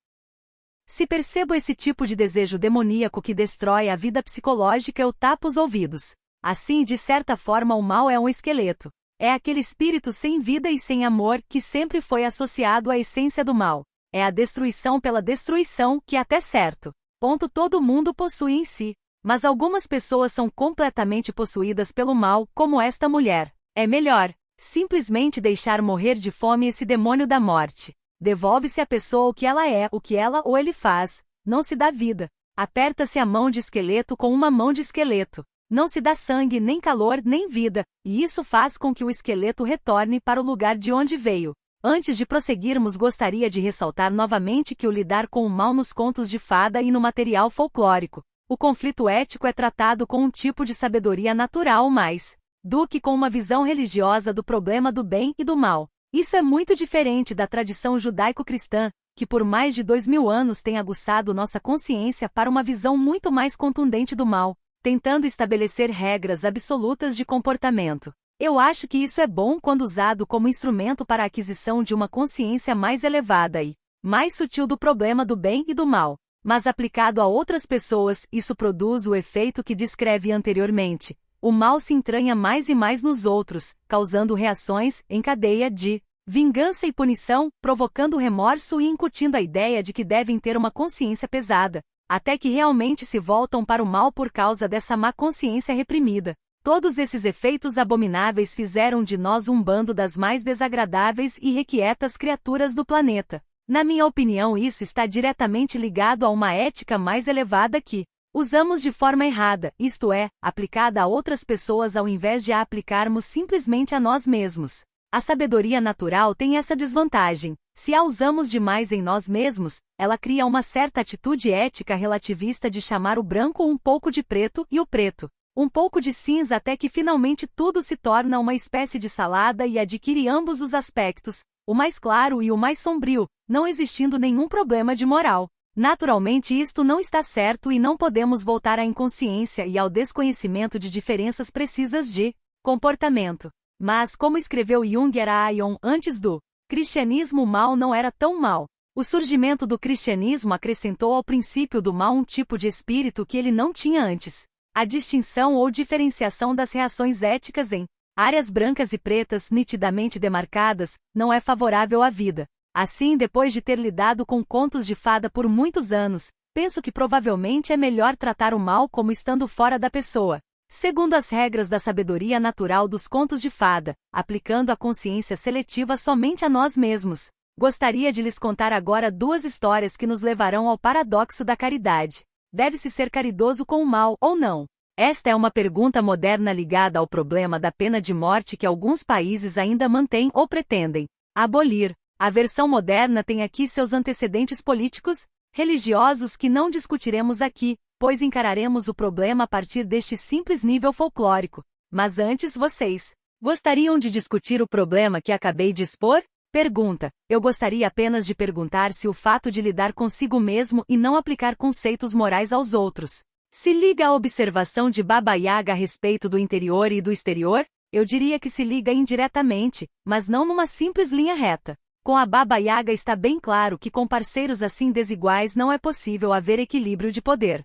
Se percebo esse tipo de desejo demoníaco que destrói a vida psicológica, eu tapo os ouvidos. Assim, de certa forma, o mal é um esqueleto. É aquele espírito sem vida e sem amor que sempre foi associado à essência do mal. É a destruição pela destruição que até certo ponto todo mundo possui em si. Mas algumas pessoas são completamente possuídas pelo mal, como esta mulher. É melhor simplesmente deixar morrer de fome esse demônio da morte. Devolve-se à pessoa o que ela é, o que ela ou ele faz. Não se dá vida. Aperta-se a mão de esqueleto com uma mão de esqueleto. Não se dá sangue, nem calor, nem vida, e isso faz com que o esqueleto retorne para o lugar de onde veio. Antes de prosseguirmos, gostaria de ressaltar novamente que o lidar com o mal nos contos de fada e no material folclórico, o conflito ético é tratado com um tipo de sabedoria natural mais do que com uma visão religiosa do problema do bem e do mal. Isso é muito diferente da tradição judaico-cristã, que por mais de 2000 anos tem aguçado nossa consciência para uma visão muito mais contundente do mal, tentando estabelecer regras absolutas de comportamento. Eu acho que isso é bom quando usado como instrumento para a aquisição de uma consciência mais elevada e mais sutil do problema do bem e do mal. Mas aplicado a outras pessoas, isso produz o efeito que descrevi anteriormente. O mal se entranha mais e mais nos outros, causando reações em cadeia de vingança e punição, provocando remorso e incutindo a ideia de que devem ter uma consciência pesada, até que realmente se voltam para o mal por causa dessa má consciência reprimida. Todos esses efeitos abomináveis fizeram de nós um bando das mais desagradáveis e irrequietas criaturas do planeta. Na minha opinião, isso está diretamente ligado a uma ética mais elevada que usamos de forma errada, isto é, aplicada a outras pessoas ao invés de a aplicarmos simplesmente a nós mesmos. A sabedoria natural tem essa desvantagem. Se a usamos demais em nós mesmos, ela cria uma certa atitude ética relativista de chamar o branco um pouco de preto e o preto um pouco de cinza até que finalmente tudo se torna uma espécie de salada e adquire ambos os aspectos, o mais claro e o mais sombrio, não existindo nenhum problema de moral. Naturalmente isto não está certo e não podemos voltar à inconsciência e ao desconhecimento de diferenças precisas de comportamento. Mas, como escreveu Jung era Aion antes do cristianismo, o mal não era tão mal. O surgimento do cristianismo acrescentou ao princípio do mal um tipo de espírito que ele não tinha antes. A distinção ou diferenciação das reações éticas em áreas brancas e pretas nitidamente demarcadas não é favorável à vida. Assim, depois de ter lidado com contos de fada por muitos anos, penso que provavelmente é melhor tratar o mal como estando fora da pessoa, segundo as regras da sabedoria natural dos contos de fada, aplicando a consciência seletiva somente a nós mesmos. Gostaria de lhes contar agora 2 histórias que nos levarão ao paradoxo da caridade. Deve-se ser caridoso com o mal ou não? Esta é uma pergunta moderna ligada ao problema da pena de morte que alguns países ainda mantêm ou pretendem abolir. A versão moderna tem aqui seus antecedentes políticos, religiosos que não discutiremos aqui, pois encararemos o problema a partir deste simples nível folclórico. Mas antes vocês gostariam de discutir o problema que acabei de expor? Pergunta. Eu gostaria apenas de perguntar se o fato de lidar consigo mesmo e não aplicar conceitos morais aos outros se liga à observação de Baba Yaga a respeito do interior e do exterior? Eu diria que se liga indiretamente, mas não numa simples linha reta. Com a Baba Yaga está bem claro que com parceiros assim desiguais não é possível haver equilíbrio de poder.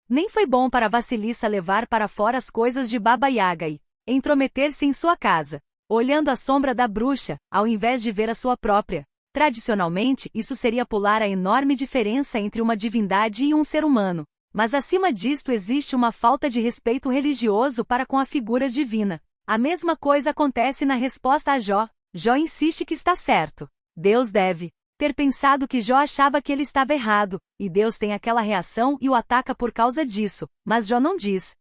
Nem foi bom para Vassilissa levar para fora as coisas de Baba Yaga e intrometer-se em sua casa, olhando a sombra da bruxa, ao invés de ver a sua própria. Tradicionalmente, isso seria pular a enorme diferença entre uma divindade e um ser humano. Mas acima disto existe uma falta de respeito religioso para com a figura divina. A mesma coisa acontece na resposta a Jó. Jó insiste que está certo. Deus deve ter pensado que Jó achava que ele estava errado, e Deus tem aquela reação e o ataca por causa disso, mas Jó não diz,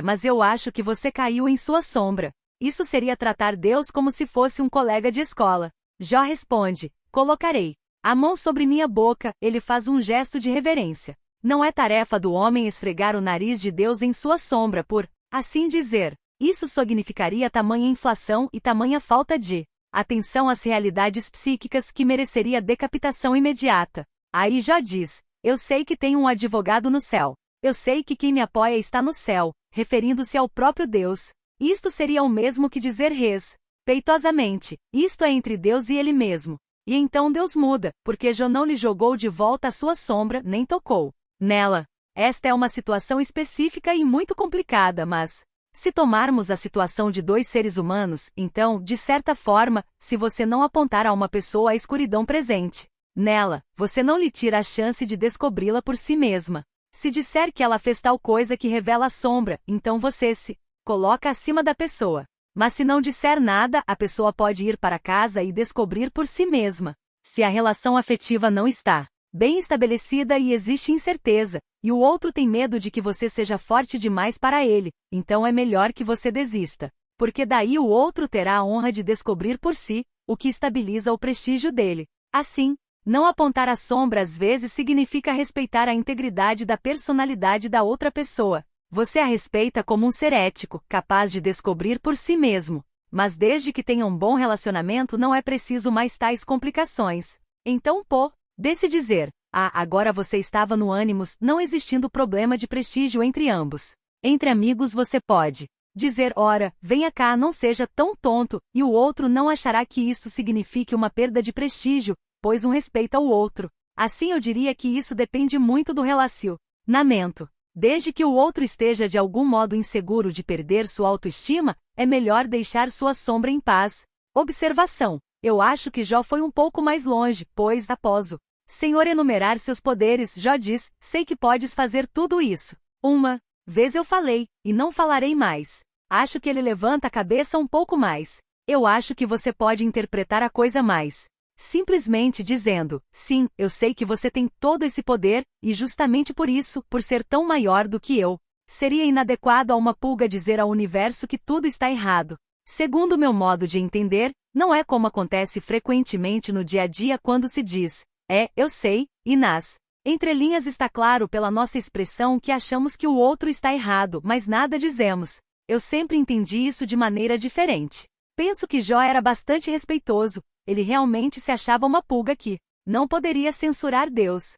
mas eu acho que você caiu em sua sombra. Isso seria tratar Deus como se fosse um colega de escola. Jó responde, colocarei a mão sobre minha boca, ele faz um gesto de reverência. Não é tarefa do homem esfregar o nariz de Deus em sua sombra por, assim dizer. Isso significaria tamanha inflação e tamanha falta de atenção às realidades psíquicas que mereceria decapitação imediata. Aí Jó diz, eu sei que tenho um advogado no céu. Eu sei que quem me apoia está no céu, referindo-se ao próprio Deus. Isto seria o mesmo que dizer peitosamente, isto é entre Deus e ele mesmo. E então Deus muda, porque Jó não lhe jogou de volta a sua sombra, nem tocou nela. Esta é uma situação específica e muito complicada, mas se tomarmos a situação de 2 seres humanos, então, de certa forma, se você não apontar a uma pessoa a escuridão presente nela, você não lhe tira a chance de descobri-la por si mesma. Se disser que ela fez tal coisa que revela a sombra, então você se coloca acima da pessoa. Mas se não disser nada, a pessoa pode ir para casa e descobrir por si mesma. Se a relação afetiva não está bem estabelecida e existe incerteza, e o outro tem medo de que você seja forte demais para ele, então é melhor que você desista. Porque daí o outro terá a honra de descobrir por si, o que estabiliza o prestígio dele. Assim, não apontar a sombra às vezes significa respeitar a integridade da personalidade da outra pessoa. Você a respeita como um ser ético, capaz de descobrir por si mesmo. Mas desde que tenha um bom relacionamento não é preciso mais tais complicações. Então desse dizer, agora você estava no ânimos, não existindo problema de prestígio entre ambos. Entre amigos você pode dizer, ora, venha cá, não seja tão tonto, e o outro não achará que isso signifique uma perda de prestígio, pois um respeita o outro. Assim eu diria que isso depende muito do relacionamento. Desde que o outro esteja de algum modo inseguro de perder sua autoestima, é melhor deixar sua sombra em paz. Observação. Eu acho que Jó foi um pouco mais longe, pois, após o Senhor enumerar seus poderes, Jó diz, sei que podes fazer tudo isso. Uma vez eu falei, e não falarei mais. Acho que ele levanta a cabeça um pouco mais. Eu acho que você pode interpretar a coisa mais simplesmente dizendo, sim, eu sei que você tem todo esse poder, e justamente por isso, por ser tão maior do que eu, seria inadequado a uma pulga dizer ao universo que tudo está errado. Segundo meu modo de entender, não é como acontece frequentemente no dia a dia quando se diz, eu sei, e nas entrelinhas está claro pela nossa expressão que achamos que o outro está errado, mas nada dizemos. Eu sempre entendi isso de maneira diferente. Penso que Jó era bastante respeitoso. Ele realmente se achava uma pulga que não poderia censurar Deus.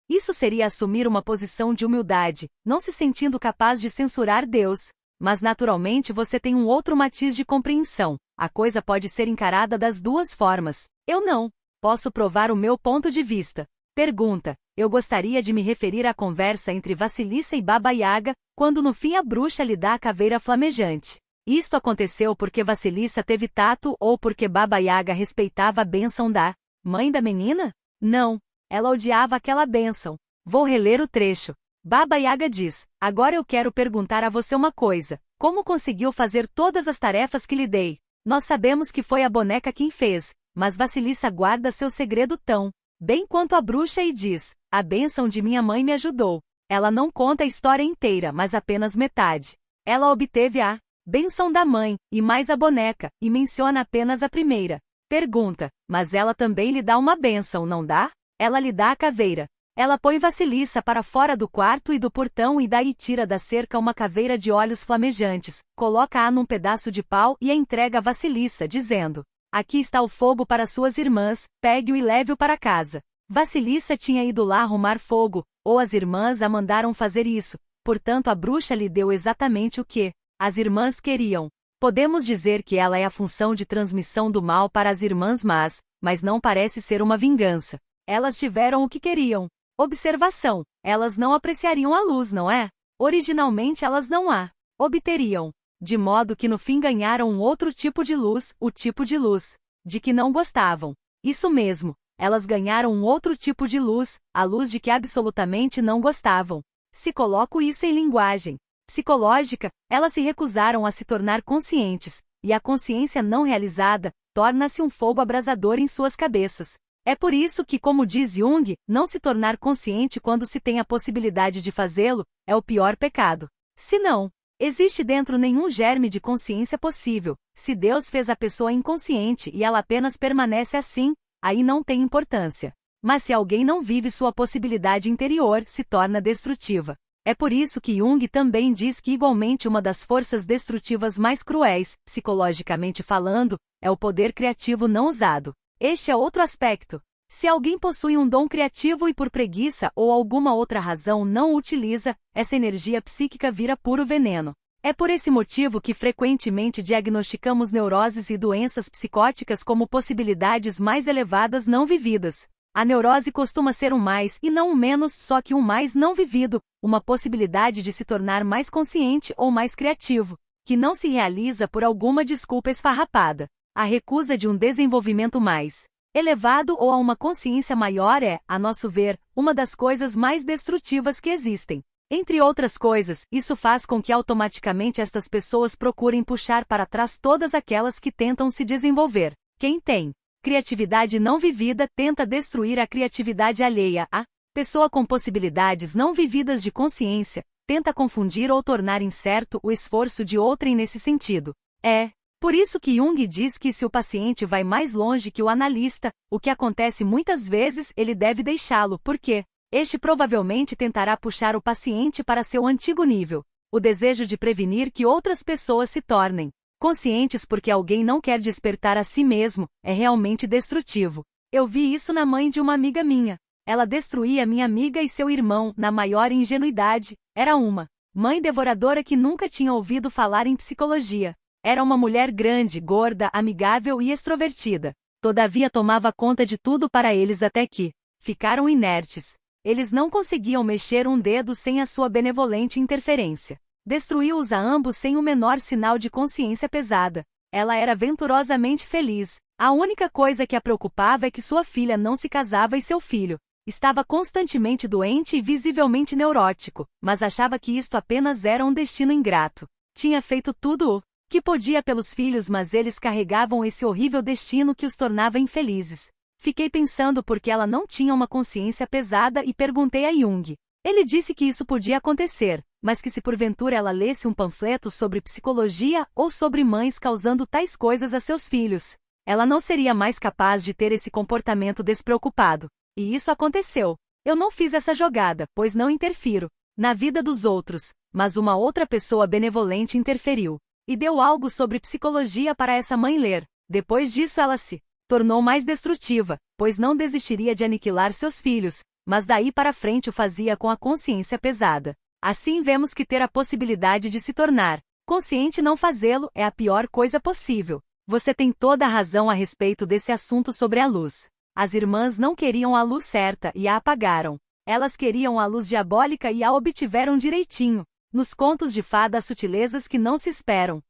Isso seria assumir uma posição de humildade, não se sentindo capaz de censurar Deus. Mas naturalmente você tem um outro matiz de compreensão. A coisa pode ser encarada das 2 formas. Eu não Posso provar o meu ponto de vista. Pergunta. Eu gostaria de me referir à conversa entre Vassilissa e Baba Yaga, quando no fim a bruxa lhe dá a caveira flamejante. Isto aconteceu porque Vassilissa teve tato ou porque Baba Yaga respeitava a bênção da mãe da menina? Não. Ela odiava aquela bênção. Vou reler o trecho. Baba Yaga diz: agora eu quero perguntar a você uma coisa. Como conseguiu fazer todas as tarefas que lhe dei? Nós sabemos que foi a boneca quem fez, mas Vassilissa guarda seu segredo tão bem quanto a bruxa e diz: a bênção de minha mãe me ajudou. Ela não conta a história inteira, mas apenas metade. Ela obteve a bênção da mãe, e mais a boneca, e menciona apenas a primeira. Pergunta, mas ela também lhe dá uma bênção, não dá? Ela lhe dá a caveira. Ela põe Vassilissa para fora do quarto e do portão e daí tira da cerca uma caveira de olhos flamejantes, coloca-a num pedaço de pau e a entrega a Vassilissa, dizendo: aqui está o fogo para suas irmãs, pegue-o e leve-o para casa. Vassilissa tinha ido lá arrumar fogo, ou as irmãs a mandaram fazer isso, portanto a bruxa lhe deu exatamente o que as irmãs queriam. Podemos dizer que ela é a função de transmissão do mal para as irmãs mas não parece ser uma vingança. Elas tiveram o que queriam. Observação. Elas não apreciariam a luz, não é? Originalmente elas não a obteriam. De modo que no fim ganharam um outro tipo de luz, o tipo de luz de que não gostavam. Isso mesmo. Elas ganharam um outro tipo de luz, a luz de que absolutamente não gostavam. Se coloco isso em linguagem psicológica, elas se recusaram a se tornar conscientes, e a consciência não realizada torna-se um fogo abrasador em suas cabeças. É por isso que, como diz Jung, não se tornar consciente quando se tem a possibilidade de fazê-lo, é o pior pecado. Se não existe dentro nenhum germe de consciência possível, se Deus fez a pessoa inconsciente e ela apenas permanece assim, aí não tem importância. Mas se alguém não vive sua possibilidade interior, se torna destrutiva. É por isso que Jung também diz que igualmente uma das forças destrutivas mais cruéis, psicologicamente falando, é o poder criativo não usado. Este é outro aspecto. Se alguém possui um dom criativo e por preguiça ou alguma outra razão não o utiliza, essa energia psíquica vira puro veneno. É por esse motivo que frequentemente diagnosticamos neuroses e doenças psicóticas como possibilidades mais elevadas não vividas. A neurose costuma ser um mais e não um menos, só que um mais não vivido, uma possibilidade de se tornar mais consciente ou mais criativo, que não se realiza por alguma desculpa esfarrapada. A recusa de um desenvolvimento mais elevado ou a uma consciência maior é, a nosso ver, uma das coisas mais destrutivas que existem. Entre outras coisas, isso faz com que automaticamente estas pessoas procurem puxar para trás todas aquelas que tentam se desenvolver. Quem tem criatividade não vivida tenta destruir a criatividade alheia. A pessoa com possibilidades não vividas de consciência tenta confundir ou tornar incerto o esforço de outrem nesse sentido. É por isso que Jung diz que se o paciente vai mais longe que o analista, o que acontece muitas vezes, ele deve deixá-lo, porque este provavelmente tentará puxar o paciente para seu antigo nível. O desejo de prevenir que outras pessoas se tornem conscientes porque alguém não quer despertar a si mesmo é realmente destrutivo. Eu vi isso na mãe de uma amiga minha. Ela destruía minha amiga e seu irmão, na maior ingenuidade. Era uma mãe devoradora que nunca tinha ouvido falar em psicologia. Era uma mulher grande, gorda, amigável e extrovertida. Todavia tomava conta de tudo para eles até que ficaram inertes. Eles não conseguiam mexer um dedo sem a sua benevolente interferência. Destruiu-os a ambos sem o menor sinal de consciência pesada. Ela era venturosamente feliz. A única coisa que a preocupava é que sua filha não se casava e seu filho estava constantemente doente e visivelmente neurótico, mas achava que isto apenas era um destino ingrato. Tinha feito tudo o que podia pelos filhos, mas eles carregavam esse horrível destino que os tornava infelizes. Fiquei pensando porque ela não tinha uma consciência pesada e perguntei a Jung. Ele disse que isso podia acontecer, mas que se porventura ela lesse um panfleto sobre psicologia ou sobre mães causando tais coisas a seus filhos, ela não seria mais capaz de ter esse comportamento despreocupado. E isso aconteceu. Eu não fiz essa jogada, pois não interfiro na vida dos outros, mas uma outra pessoa benevolente interferiu e deu algo sobre psicologia para essa mãe ler. Depois disso ela se tornou mais destrutiva, pois não desistiria de aniquilar seus filhos, mas daí para frente o fazia com a consciência pesada. Assim vemos que ter a possibilidade de se tornar consciente e não fazê-lo é a pior coisa possível. Você tem toda a razão a respeito desse assunto sobre a luz. As irmãs não queriam a luz certa e a apagaram. Elas queriam a luz diabólica e a obtiveram direitinho. Nos contos de fada há sutilezas que não se esperam.